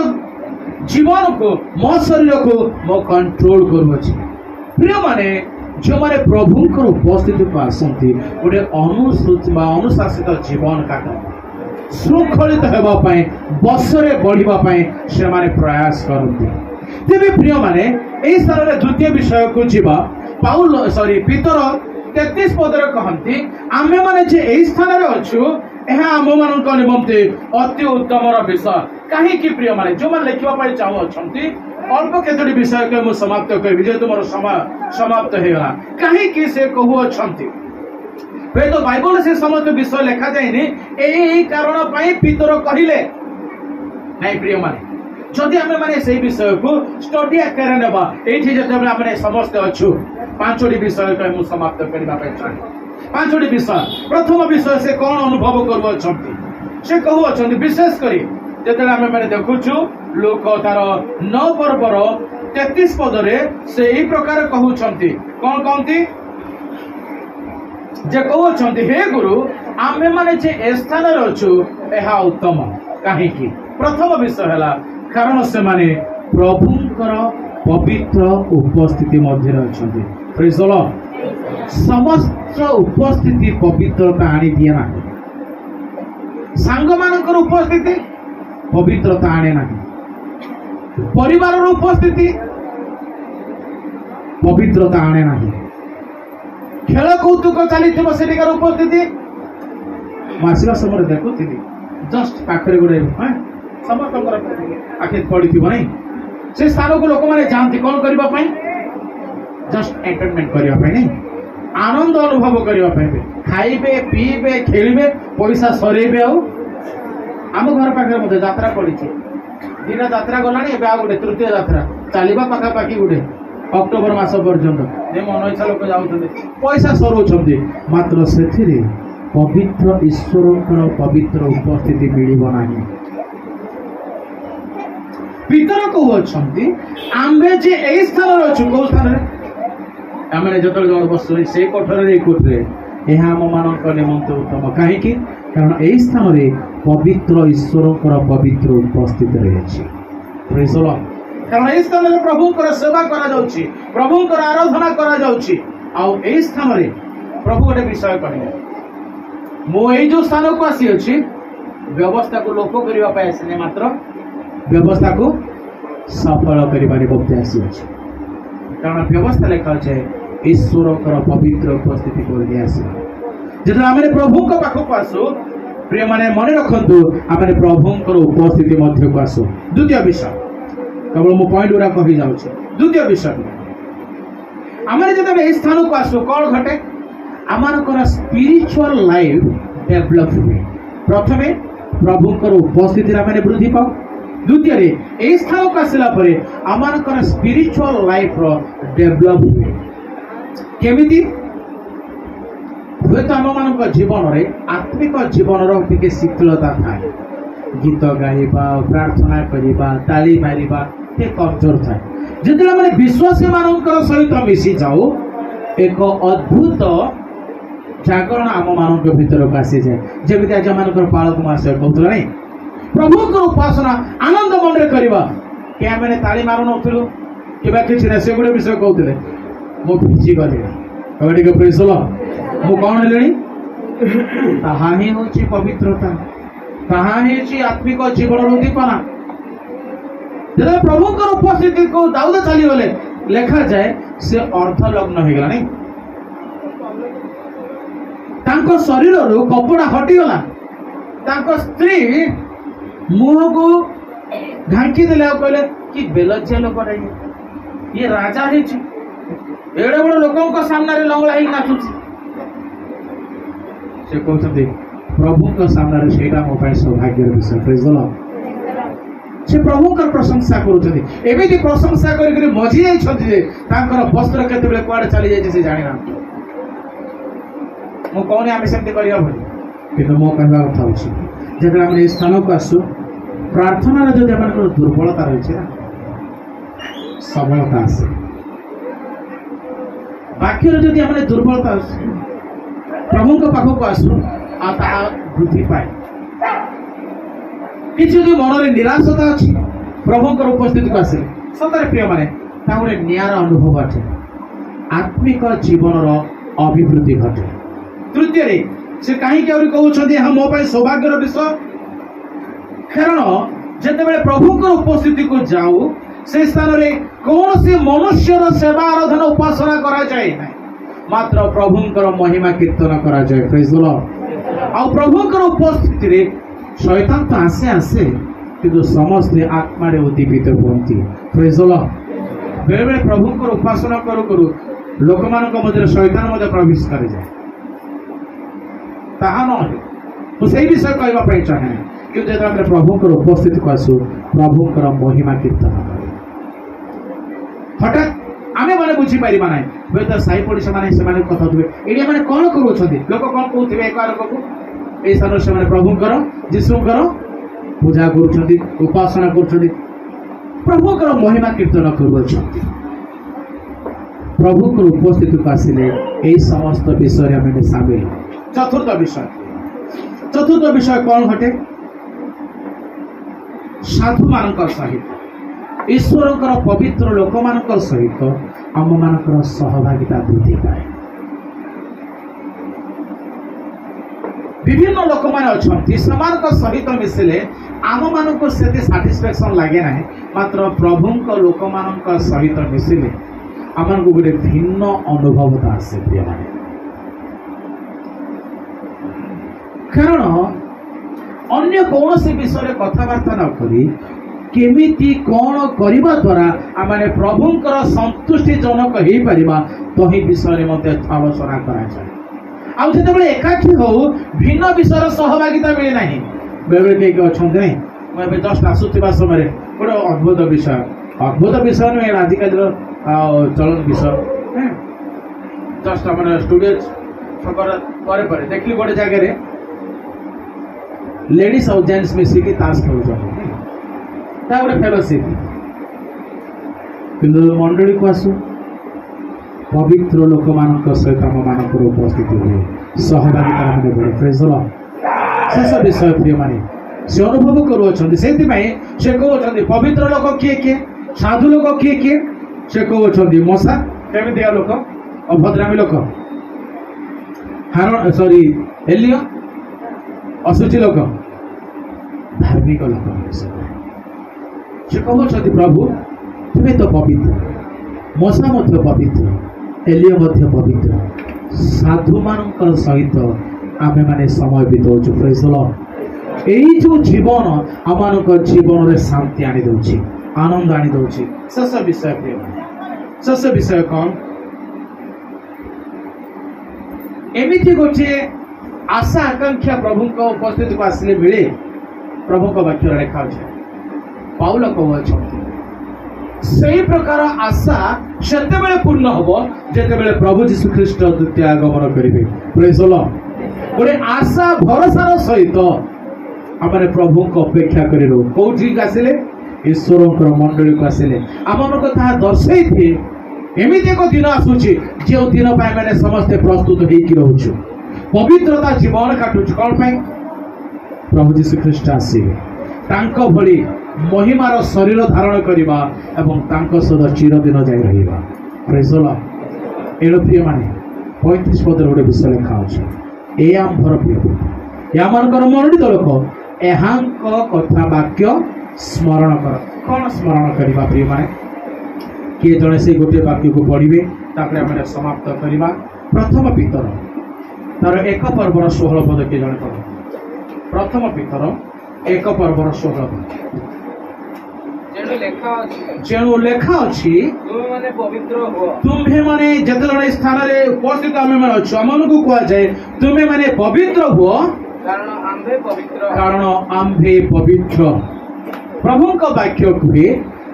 ଜୀବନକୁ ମୋ ଶରୀରକୁ ମୁଁ କଣ୍ଟ୍ରୋଲ କରୁଅଛି। ପ୍ରିୟମାନେ, ଯେଉଁମାନେ ପ୍ରଭୁଙ୍କର ଉପସ୍ଥିତିକୁ ଆସନ୍ତି ଗୋଟେ ଅନୁଶାସିତ ଜୀବନ କାଟନ୍ତି, ଶୃଙ୍ଖଳିତ ହେବା ପାଇଁ, ବଶରେ ବଢ଼ିବା ପାଇଁ ସେମାନେ ପ୍ରୟାସ କରନ୍ତି। ତେବେ ପ୍ରିୟମାନେ, ଏହି ସ୍ଥାନରେ ଦ୍ୱିତୀୟ ବିଷୟକୁ ଯିବା। ପିତର 33 ପଦରେ କହନ୍ତି ଆମେମାନେ ଯେ ଏହି ସ୍ଥାନରେ ଅଛୁ ଏହା ଆମମାନଙ୍କ ନିମନ୍ତେ ଅତି ଉତ୍ତମର ବିଷୟ। କାହିଁକି ପ୍ରିୟମାନେ? ଯେଉଁମାନେ ଲେଖିବା ପାଇଁ ଚାହୁଁଅଛନ୍ତି ଅଳ୍ପ କେତୋଟି ବିଷୟକୁ ମୁଁ ସମାପ୍ତ କରିବି, ଯେହେତୁ ମୋର ସମୟ ସମାପ୍ତ ହେଇଗଲା। କାହିଁକି ସେ କହୁଅଛନ୍ତି? ହୁଏତ ବାଇବଲରେ ସେ ସମସ୍ତ ବିଷୟ ଲେଖାଯାଇନି, ଏଇ କାରଣ ପାଇଁ ପିତର କହିଲେ। ନାଇଁ ପ୍ରିୟମାନେ, ଯଦି ଆମେ ମାନେ ସେଇ ବିଷୟକୁ ଷ୍ଟଡି ଆକାରରେ ନେବା, ଏଇଠି ଯେତେବେଳେ ଆମେ ସମସ୍ତେ ଅଛୁ, 5ଟି ବିଷୟକୁ ମୁଁ ସମାପ୍ତ କରିବା ପାଇଁ ଚାହେଁ। 5ଟି ବିଷୟ। ପ୍ରଥମ ବିଷୟ, ସେ କ'ଣ ଅନୁଭବ କରୁଅଛନ୍ତି? ସେ କହୁଅଛନ୍ତି, ବିଶେଷ କରି ଯେତେବେଳେ ଆମେ ମାନେ ଦେଖୁଛୁ ଲୋକ ତାର 9 ପର୍ବର 33 ପଦରେ ସେ ଏହି ପ୍ରକାର କହୁଛନ୍ତି। କ'ଣ କହନ୍ତି? ଯେ କହୁଅଛନ୍ତି ହେ ଗୁରୁ, ଆମେ ମାନେ ଯେ ଏ ସ୍ଥାନରେ ଅଛୁ ଏହା ଉତ୍ତମ। କାହିଁକି? ପ୍ରଥମ ବିଷୟ ହେଲା କାରଣ ସେମାନେ ପ୍ରଭୁଙ୍କର ପବିତ୍ର ଉପସ୍ଥିତି ମଧ୍ୟରେ ଅଛନ୍ତି। ପ୍ରେଜ୍ ଦ ଲର୍ଡ। ସମସ୍ତ ଉପସ୍ଥିତି ପବିତ୍ରତା ଆଣିଦିଏ ନାହିଁ। ସାଙ୍ଗମାନଙ୍କର ଉପସ୍ଥିତି ପବିତ୍ରତା ଆଣେ ନାହିଁ। ପରିବାରର ଉପସ୍ଥିତି ପବିତ୍ରତା ଆଣେ ନାହିଁ। ଖେଳ କୌତୁକ ଚାଲିଥିବ ସେଠିକାର ଉପସ୍ଥିତି। ମୁଁ ଆସିବା ସମୟରେ ଦେଖୁଥିଲି, ଜଷ୍ଟ ପାଖରେ ଗୋଟେ ସମସ୍ତଙ୍କର ଆଖି ପଡ଼ିଥିବ ନାହିଁ, ସେ ସ୍ଥାନକୁ ଲୋକମାନେ ଯାଆନ୍ତି କ'ଣ କରିବା ପାଇଁ? ଜଷ୍ଟ ଏଣ୍ଟରଟେନମେଣ୍ଟ କରିବା ପାଇଁ, ନାହିଁ ଆନନ୍ଦ ଅନୁଭବ କରିବା ପାଇଁ। ଖାଇବେ, ପିଇବେ, ଖେଳିବେ, ପଇସା ସରେଇବେ। ଆଉ ଆମ ଘର ପାଖରେ ମଧ୍ୟ ଯାତ୍ରା ପଡ଼ିଛି। 2ଟା ଯାତ୍ରା ଗଲାଣି, ଏବେ ଆଉ ଗୋଟେ ତୃତୀୟ ଯାତ୍ରା ଚାଲିବା ପାଖାପାଖି ଗୋଟେ ଅକ୍ଟୋବର ମାସ ପର୍ଯ୍ୟନ୍ତ। ଯେ ମନ ଇଚ୍ଛା ଲୋକ ଯାଉଛନ୍ତି, ପଇସା ସରଉଛନ୍ତି, ମାତ୍ର ସେଥିରେ ପବିତ୍ର ଈଶ୍ୱରଙ୍କର ପବିତ୍ର ଉପସ୍ଥିତି ମିଳିବ ନାହିଁ। ପିତର କହୁଅଛନ୍ତି ଆମେ ଯେ ଏଇ ସ୍ଥାନରେ ଅଛୁ। କୋଉ ସ୍ଥାନରେ? ଆମେ ଯେତେବେଳେ ଜଣେ ବସୁ ସେଇ କୋଠରରେ, ଏଇ କୋଠରେ, ଏହା ଆମମାନଙ୍କ ନିମନ୍ତେ ଉତ୍ତମ। କାହିଁକି? କାରଣ ଏହି ସ୍ଥାନରେ ପବିତ୍ର ଈଶ୍ୱରଙ୍କର ପବିତ୍ର ଉପସ୍ଥିତି ରହିଛି। ପ୍ରେଜ୍ ଦ ଲର୍ଡ। କାରଣ ଏହି ସ୍ଥାନରେ ପ୍ରଭୁଙ୍କର ସେବା କରାଯାଉଛି, ପ୍ରଭୁଙ୍କର ଆରାଧନା କରାଯାଉଛି। ଆଉ ଏହି ସ୍ଥାନରେ ପ୍ରଭୁ ଗୋଟେ ବିଷୟ କହିଲେ, ମୁଁ ଏଇ ଯୋଉ ସ୍ଥାନକୁ ଆସିଅଛି ବ୍ୟବସ୍ଥାକୁ ଲୋପ କରିବା ପାଇଁ ଆସିନି, ମାତ୍ର ବ୍ୟବସ୍ଥାକୁ ସଫଳ କରିବା ନିମନ୍ତେ ଆସିଅଛି। କାରଣ ବ୍ୟବସ୍ଥା ଲେଖାଯାଏ ଈଶ୍ୱରଙ୍କର ପବିତ୍ର ଉପସ୍ଥିତି କରିକି ଆସିବା। ଯେତେବେଳେ ଆମେ ପ୍ରଭୁଙ୍କ ପାଖକୁ ଆସୁ, ପ୍ରିୟମାନେ ମନେ ରଖନ୍ତୁ, ଆମେ ପ୍ରଭୁଙ୍କର ଉପସ୍ଥିତି ମଧ୍ୟକୁ ଆସୁ। ଦ୍ୱିତୀୟ ବିଷୟ, କେବଳ ମୁଁ ପଏଣ୍ଟ ଗୁଡ଼ା କହିଯାଉଛି। ଦ୍ୱିତୀୟ ବିଷୟ, ଆମେ ଯେତେବେଳେ ଏହି ସ୍ଥାନକୁ ଆସୁ କ'ଣ ଘଟେ? ଆମମାନଙ୍କର ସ୍ପିରିଚୁଆଲ ଲାଇଫ ଡେଭଲପ ହୁଏ। ପ୍ରଥମେ ପ୍ରଭୁଙ୍କର ଉପସ୍ଥିତିରେ ଆମେ ବୃଦ୍ଧି ପାଉ। ଦ୍ୱିତୀୟରେ ଏହି ସ୍ଥାନକୁ ଆସିଲା ପରେ ଆମମାନଙ୍କର ସ୍ପିରିଚୁଆଲ ଲାଇଫର ଡେଭଲପ ହୁଏ। କେମିତି? ହୁଏତ ଆମମାନଙ୍କ ଜୀବନରେ ଆତ୍ମିକ ଜୀବନର ଟିକେ ଶିଥିଳତା ଥାଏ। ଗୀତ ଗାଇବା, ପ୍ରାର୍ଥନା କରିବା, ତାଳି ମାରିବା ଟିକେ କମଜୋର ଥାଏ। ଯେତେବେଳେ ଆମେ ବିଶ୍ୱାସୀ ମାନଙ୍କର ସହିତ ମିଶି ଯାଉ, ଏକ ଅଦ୍ଭୁତ ଜାଗରଣ ଆମମାନଙ୍କ ଭିତରକୁ ଆସିଯାଏ। ଯେମିତି ଆଜି ଆମମାନଙ୍କର ପାଳକ ମହାଶୟ କହୁଥିଲେ ନାହିଁ, ପ୍ରଭୁଙ୍କର ଉପାସନା ଆନନ୍ଦ ମନରେ କରିବା। କି ଆମେ ତାଳି ମାରୁନଥିଲୁ କିମ୍ବା କିଛି ନାହିଁ, ସେଗୁଡିଏ ବିଷୟ କହୁଥିଲେ। ମୁଁ ଭିଜିଗଲି। ଏବେ ଟିକେ ପ୍ରେଜ୍ ଦ ଲର୍ଡ। ମୁଁ କ'ଣ ହେଲିଣି? ତାହା ହିଁ ହେଉଛି ପବିତ୍ରତା, ତାହା ହେଉଛି ଆତ୍ମିକ ଜୀବନର ଉଦ୍ଦୀପନା। ଯେତେବେଳେ ପ୍ରଭୁଙ୍କର ଉପସ୍ଥିତିକୁ ଦାଉଦ ଚାଲିଗଲେ, ଲେଖାଯାଏ ସେ ଅର୍ଦ୍ଧଲଗ୍ନ ହେଇଗଲା। ନାଇଁ, ତାଙ୍କ ଶରୀରରୁ କପଡ଼ା ହଟିଗଲା। स्त्री मुह को ढांकी देले और कहले कि बेलज्जा लोक ये राजा है एड़े बड़ लोकों को सामने लंगड़ा ही नाचुची से कहते प्रभु को सामने सेटा मो पाए सौभाग्य विषय प्रेज द लॉर्ड से प्रभु का प्रशंसा करूछथि एबेती प्रशंसा करी मझी जाइछथि जे तांकर वस्त्र केते बेले कुआडे चली जाइछ से जानि ना मो कोने आमे सेमते करिया भली किंतु मो कहबा कथा होछि जेकरा हम ए स्थान को आसु प्रार्थना रे जदि हमर दुर्बलता रहै छै सबलता आसे बाकी रे जदि हमर दुर्बलता आसे प्रभु को पाखो को आसु आ ता वृद्धि पाए किसी जो मन में निराशता अच्छी प्रभु उपस्थित को आसे सतरे प्रिय माने गोटे निरा अनुभव अटे आत्मिक जीवन अभिवृद्धि घटे तृतीय से कहीं कहते हाँ मो सौभाग्यर विषय कारण जिते प्रभु उपस्थिति को जाऊ से स्थान में कौन सी मनुष्यर सेवा आराधना उपासना करा जाए ना मात्र प्रभुंकर महिमा कीर्तन करा जाए प्रेज द लॉर्ड आ प्रभुंकर उपस्थिति रे शैतान तो आसे आसे किंतु समस्ते आत्मा रे उद्दीपित होती प्रेज द लॉर्ड बेले बेले प्रभुंकर उपासना करू करू लोक मानक मध्य शैतान मध्य प्रवेश करे जाए ताहा न तो सही विषय कहबा पई चाहे किंतु जब हम प्रभुंकर उपस्थिति को आसु प्रभुंकर महिमा कीर्तन करे हठात आमे माने बुझी पारि माने बे तो साई पड़ोसी माने से माने कथा दुबे एडी माने कोन करू छथि लोक कोन कहउथिबे एक आरक को ए स्थान से माने प्रभुंकर यीशुंकर पूजा करू छथि उपासना करू छथि प्रभुंकर महिमा कीर्तन करू छथि प्रभुंकर उपस्थिति को आसिले ए समस्त विषय में शामिल चतुर्थ विषय कौन घटे साधु मानक सहित ईश्वर पवित्र लोक मान सहित आम मान सहभागिता वृद्धि पाए विभिन्न लोक मैंने अच्छा सहित मिसिले आम मान को साटिस्फैक्शन लगे ना मात्र प्रभु लोक मान सहित मिसिले आम गोटे भिन्न अनुभवता आसे प्रिय माने कारण अन्य कौन से विषय कथबार्ता न करी केमिति कौन करने द्वारा आम प्रभुंकर संतुष्टिजनक हो पारिबा तो ही विषय मध्य आलोचना करा जाए आउ जेतेबेले एकाठी हो भिन्न विषय सहभागिता मिले ना बेले बेले किए अच्छा नहीं मुझे जस्ट आसुवा समय गोटे अद्भुत विषय नुहे आजिकल चलन विषय जस्ट आम स्टूडियो पर देखली गोटे जगह लेडीज और जेंट्स मिसिकी ताश खेल गोटे फेलोशिप कि मंडली को आसु पवित्र लोक मान सहित आम मान उपस्थित हुए सहभागिता प्रेज द लॉर्ड शेष विषय प्रिय माने से अनुभव करुँच से कहते पवित्र लोक किए किए साधु लोक किए किए से कहते मशा केमितिका लोक अभद्रामी लोक हारण सॉरी एलिया असुची लोक धार्मिक लोक से कहते प्रभु तुम्हें तो पवित्र मशा मध्य पवित्र एलिया मध्य पवित्र साधु मान सहित आमे माने समय बिताऊँ प्रेज द लॉर्ड यही जो जीवन आम जीवन में शांति आनी दौची आनंद आनी दौची शेष विषय प्रिय शेष विषय कौन एमती गोटे आशा आकांक्षा प्रभु उपस्थित को आसिले मिले प्रभु वाक्य लेखा पाउल कहते से प्रकार आशा सेते पूर्ण हम जिते प्रभु जीशु ख्रीस्ट द्वितीय आगमन करेंगे प्रेज द लॉर्ड गोटे आशा भरोसार सहित आम प्रभु को अपेक्षा करूँ कौटी आसिले ईश्वर मंडली को आसिले आम दर्शाई थे एमती एक दिन आसूची जो दिन मैंने समस्ते प्रस्तुत हो पवित्रता जीवन काटुच कौन पाई प्रभु जीशु ख्रीस्ट आसवे तांको भली महिमार शरीर धारण करवा एवं तांको सहित चिरदिन जाई रहिबा प्रेज द लॉर्ड एलो प्रिय माने 35 पदर गोटे विषय लिखा अछि ए आमर प्रिय यामानकर मंडित लोक एहांक कथा वाक्य स्मरण कर कौन स्मरण करवा प्रिय माने किए जड़े से गोटे वाक्य को पढ़े तापर आम समाप्त करवा प्रथम पितर तार एक पर्वर 16 पद किए जड़े पढ़ प्रथम पितर 1 पर्वर 16 जेणु लेखा अच्छी तुम्हें माने जते स्थान रे उपस्थित आमे माने अच्छो हमन को कह जाए तुम्हें माने पवित्र हो कारण आम्भे पवित्र प्रभु का वाक्य कहे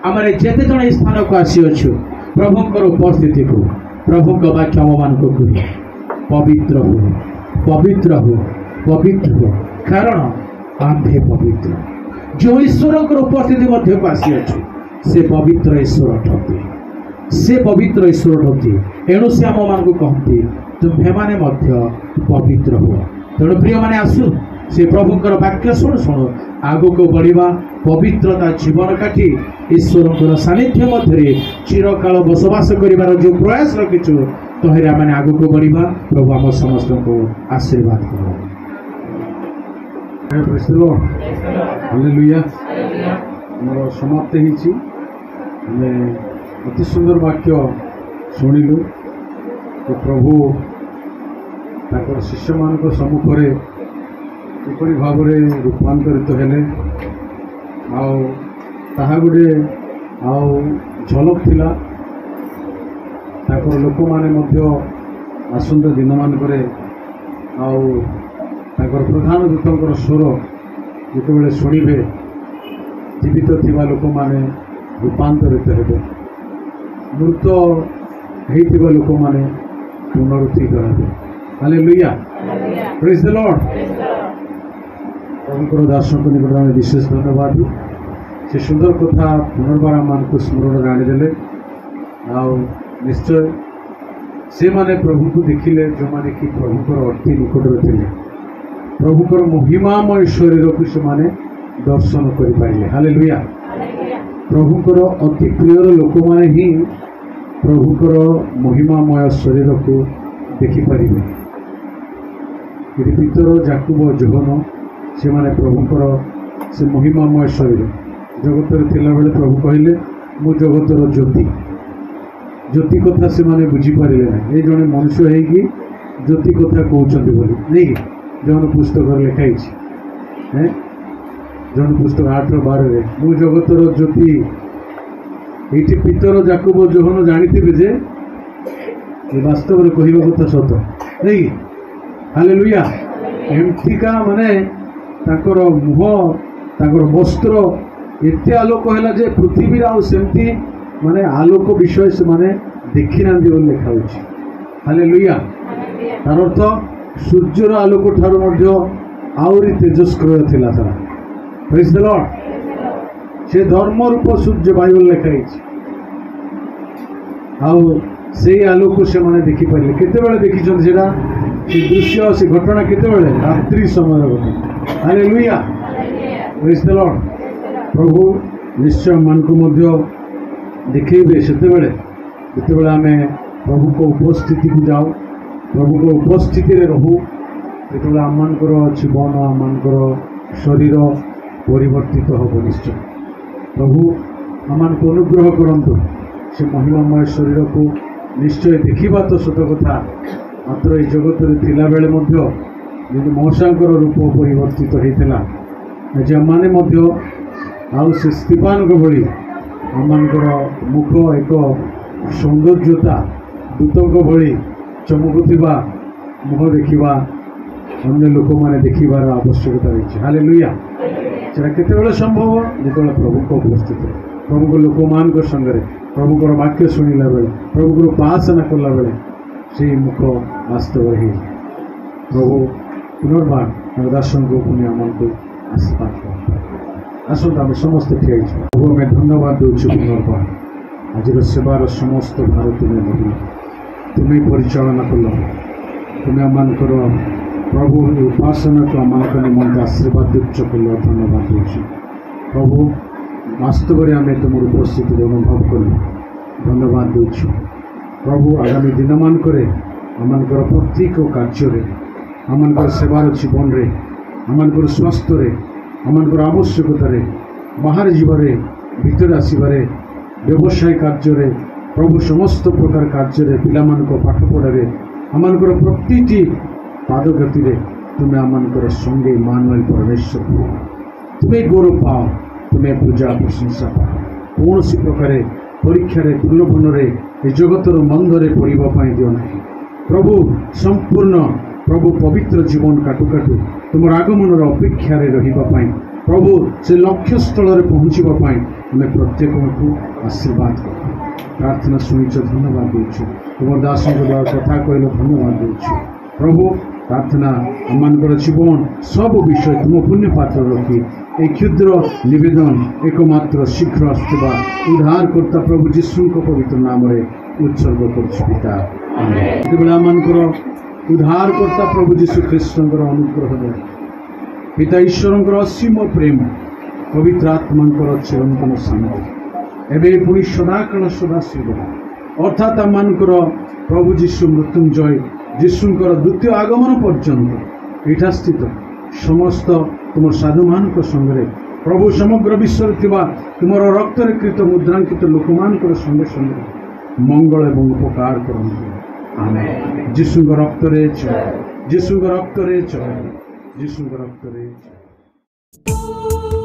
आमरे जते जण स्थान को आसी अच्छो प्रभु को उपस्थिति को प्रभु का वाक्य हम मान को कहे पवित्र हो पवित्र हो पवित्र हो कारण आम्भे पवित्र जो ईश्वर उपस्थिति मध्य को आसी अच्छे से पवित्र ईश्वर अटंती से पवित्र ईश्वर अटंती एणु से आम मान को कहती तुम्हें माने मध्य पवित्र हो तेणु प्रिय माने आसु से प्रभुंकर वाक्य शुणु शुणु आगु को बढ़िबा पवित्रता जीवन काटी ईश्वर सानिध्य मध्य चिरकाल बसवास करिवार जो प्रयास रखिछु तहेरे माने आगु को बढ़िबा प्रभु आम समस्त को आशीर्वाद करो। प्रेज द लॉर्ड हालेलुया मोर समाप्त होईछि हमें अति सुंदर वाक्य शुणिलु तो प्रभु ताकर शिष्य मान सम्मुखरे किपरि भाव रूपांतरित हेले आहा गोटे झलक थिला ताकर लोक माने मध्य आसंत दिन मानकरे ताकर प्रधान दूतंकर स्वर जितेबाला शुणिबे जीवित थिबा लोक माने रूपांतरित हेबे मृत हेइथिबा लोक माने पुनरुत्थित हेबे हालेलुया प्रेज द लॉर्ड प्रभुकर दासों को निकट में विशेष धन्यवाद से सुंदर कथा पुनर्बार आम को स्मरण आनीदे निश्चय से माने प्रभु को देखिले जो माने कि प्रभुकर अति निकट थे प्रभुकर महिमामय शरीर को से माने दर्शन कर पाइले हालेलुया प्रभुकर अति प्रिय लोक माने ही प्रभुकर महिमामय शरीर को देखिपारे पितर जाकुब जोहन से माने प्रभुकर से महिमामय शरीर जगत थिला बेले प्रभु कहले मु जगतर ज्योति ज्योति कथा से माने बुझी पारे ना ये जड़े मनुष्य है ज्योति कथा कहते बोली नहीं कि जौन पुस्तक लिखाई जौन पुस्तक 8:12 मु जगतर ज्योति ये पितर जाकुब जोहन जानी जे वास्तव में कहवा कथा सत नहीं कि हालेलुया एमथिका माने ताकर मुह ताकर वस्त्र एते आलोक है जे पृथ्वी सेमती माने आलोक विषय से माने देखी ना लिखा हालेलुया तार अर्थ सूर्यर आलोक ठार आहरी तेजस्क्रय थिला सारा प्रेज द लॉर्ड से धर्म रूप सूर्य बाइबल लिखाई से आलोक से माने देखी पारे केतेबेले देखिछन सेटा से दृश्य से घटना केतेबेले रात्रि समय हालेलुया प्रेज द लॉर्ड प्रभु निश्चय मन को मध्य देखिबे सेतेबेले जेतेबेले आमे प्रभु को उपस्थिति को जाओ प्रभु को उपस्थिति रे रहू जेतेबेले आमनकर जीवन आमनकर शरीर परिवर्तित हो निश्चय प्रभु आमान को अनुग्रह करंतु से महिमामय शरीर को निश्चय देखा तो सत कथा मात्र ये जगत थिला बेले मध्य मौसांकर रूप परिवर्तित होता जे माने मध्य आउ से स्टीफान को भली आमनकर मुख एक सौंदर्यता दूतों भली चमकुवा मुह देखा अन्य लोक मैंने देखार आवश्यकता रही हालेलुया से केतेबेले संभव जो प्रभु को उपस्थित प्रभु को लोक मान संगे प्रभु को वाक्य शुणिला बेले प्रभु को उपासना कला बेले से मुख वास्तव ही प्रभु पुनर्बार दासन को पुण्य आम को आशीर्वाद आसत आम समस्त ठिया प्रभु आम धन्यवाद दूसु पुनर्बार आज सेवार समस्त भार तुम्हें लगे तुम्हें परिचालना कल तुम्हें आम प्रभु उपासना को आम निमंत आशीर्वाद उच्च कल धन्यवाद दूसु प्रभु वास्तव में आम तुम उपस्थिति अनुभव कलु धन्यवाद दूसु प्रभु आगामी दिन मानकर आमर प्रत्येक कार्य आमर सेवार जीवन में आमर स्वास्थ्य आमर आवश्यकता बाहर जीवारे भीतर आसबारे व्यवसाय कार्य प्रभु समस्त प्रकार कार्य पिला पाठ पढ़ारे आमर प्रति पादगति ତୁମେ ଆମମାନଙ୍କର ସଙ୍ଗେ ଇମାନୁଏଲ ପରମେଶ୍ୱର ହୁଅ। ତୁମେ ଗୌରବ ପାଅ, ତୁମେ ପୂଜା ପ୍ରଶଂସା ପାଅ। କୌଣସି ପ୍ରକାର ପରୀକ୍ଷାରେ ପ୍ରଲୋଭନରେ ଏ ଜଗତର ମନ୍ଦରେ ପଡ଼ିବା ପାଇଁ ଦିଅ ନାହିଁ ପ୍ରଭୁ। ସମ୍ପୂର୍ଣ୍ଣ ପ୍ରଭୁ ପବିତ୍ର ଜୀବନ କାଟୁ କାଟୁ ତୁମର ଆଗମନର ଅପେକ୍ଷାରେ ରହିବା ପାଇଁ ପ୍ରଭୁ ସେ ଲକ୍ଷ୍ୟସ୍ଥଳରେ ପହଞ୍ଚିବା ପାଇଁ ଆମେ ପ୍ରତ୍ୟେକଙ୍କୁ ଆଶୀର୍ବାଦ କର। ପ୍ରାର୍ଥନା ଶୁଣିଛ, ଧନ୍ୟବାଦ ଦେଉଛୁ। ତୁମର ଦାସଙ୍କ ଦ୍ୱାରା କଥା କହିଲ, ଧନ୍ୟବାଦ ଦେଉଛୁ ପ୍ରଭୁ। ପ୍ରାର୍ଥନା ଆମମାନଙ୍କର ଜୀବନ ସବୁ ବିଷୟ ତୁମ ପୁଣ୍ୟ ପାତ୍ର ରଖି এই ক্ষুদ্র নিবেদন একমাত্র শীঘ্র আসুবা উদ্ধারকর্তা প্রভু যীশুଙ୍କ পবিত্র নামରେ উৎসর্গ করছি পিতা। যেতବେଳେ ଆମମାନଙ୍କର ଉଦ୍ଧାରକର୍ତ୍ତା ପ୍ରଭୁ ଯୀଶୁ ଖ୍ରୀଷ୍ଟଙ୍କର ଅନୁଗ୍ରହ ଦ୍ୱାରା ପିତା ଈଶ୍ୱରଙ୍କର ଅସୀମ ପ୍ରେମ, ପବିତ୍ର ଆତ୍ମାଙ୍କର ଚିରନ୍ତନ ଶାନ୍ତି ଏବେ ପୁଣି ସଦାକାଳ ସଦାଶିବ ଅର୍ଥାତ୍ ଆମମାନଙ୍କର ପ୍ରଭୁ ଯୀଶୁ ମୃତ୍ୟୁଞ୍ଜୟ ଯୀଶୁଙ୍କର ଦ୍ୱିତୀୟ ଆଗମନ ପର୍ଯ୍ୟନ୍ତ ଏଠାସ୍ଥିତ ସମସ୍ତ ତୁମ ସାଧୁମାନଙ୍କ ସଙ୍ଗରେ ପ୍ରଭୁ ସମଗ୍ର ବିଶ୍ୱରେ ଥିବା ତୁମର ରକ୍ତରେ କୃତ ମୁଦ୍ରାଙ୍କିତ ଲୋକମାନଙ୍କର ସଙ୍ଗେ ସଙ୍ଗେ ମଙ୍ଗଳ ଏବଂ ଉପକାର କରନ୍ତୁ। ଆମେ ଯୀଶୁଙ୍କ ରକ୍ତରେ ଜୟ, ଯୀଶୁଙ୍କ ରକ୍ତରେ ଜୟ, ଯୀଶୁଙ୍କ ରକ୍ତରେ ଜୟ।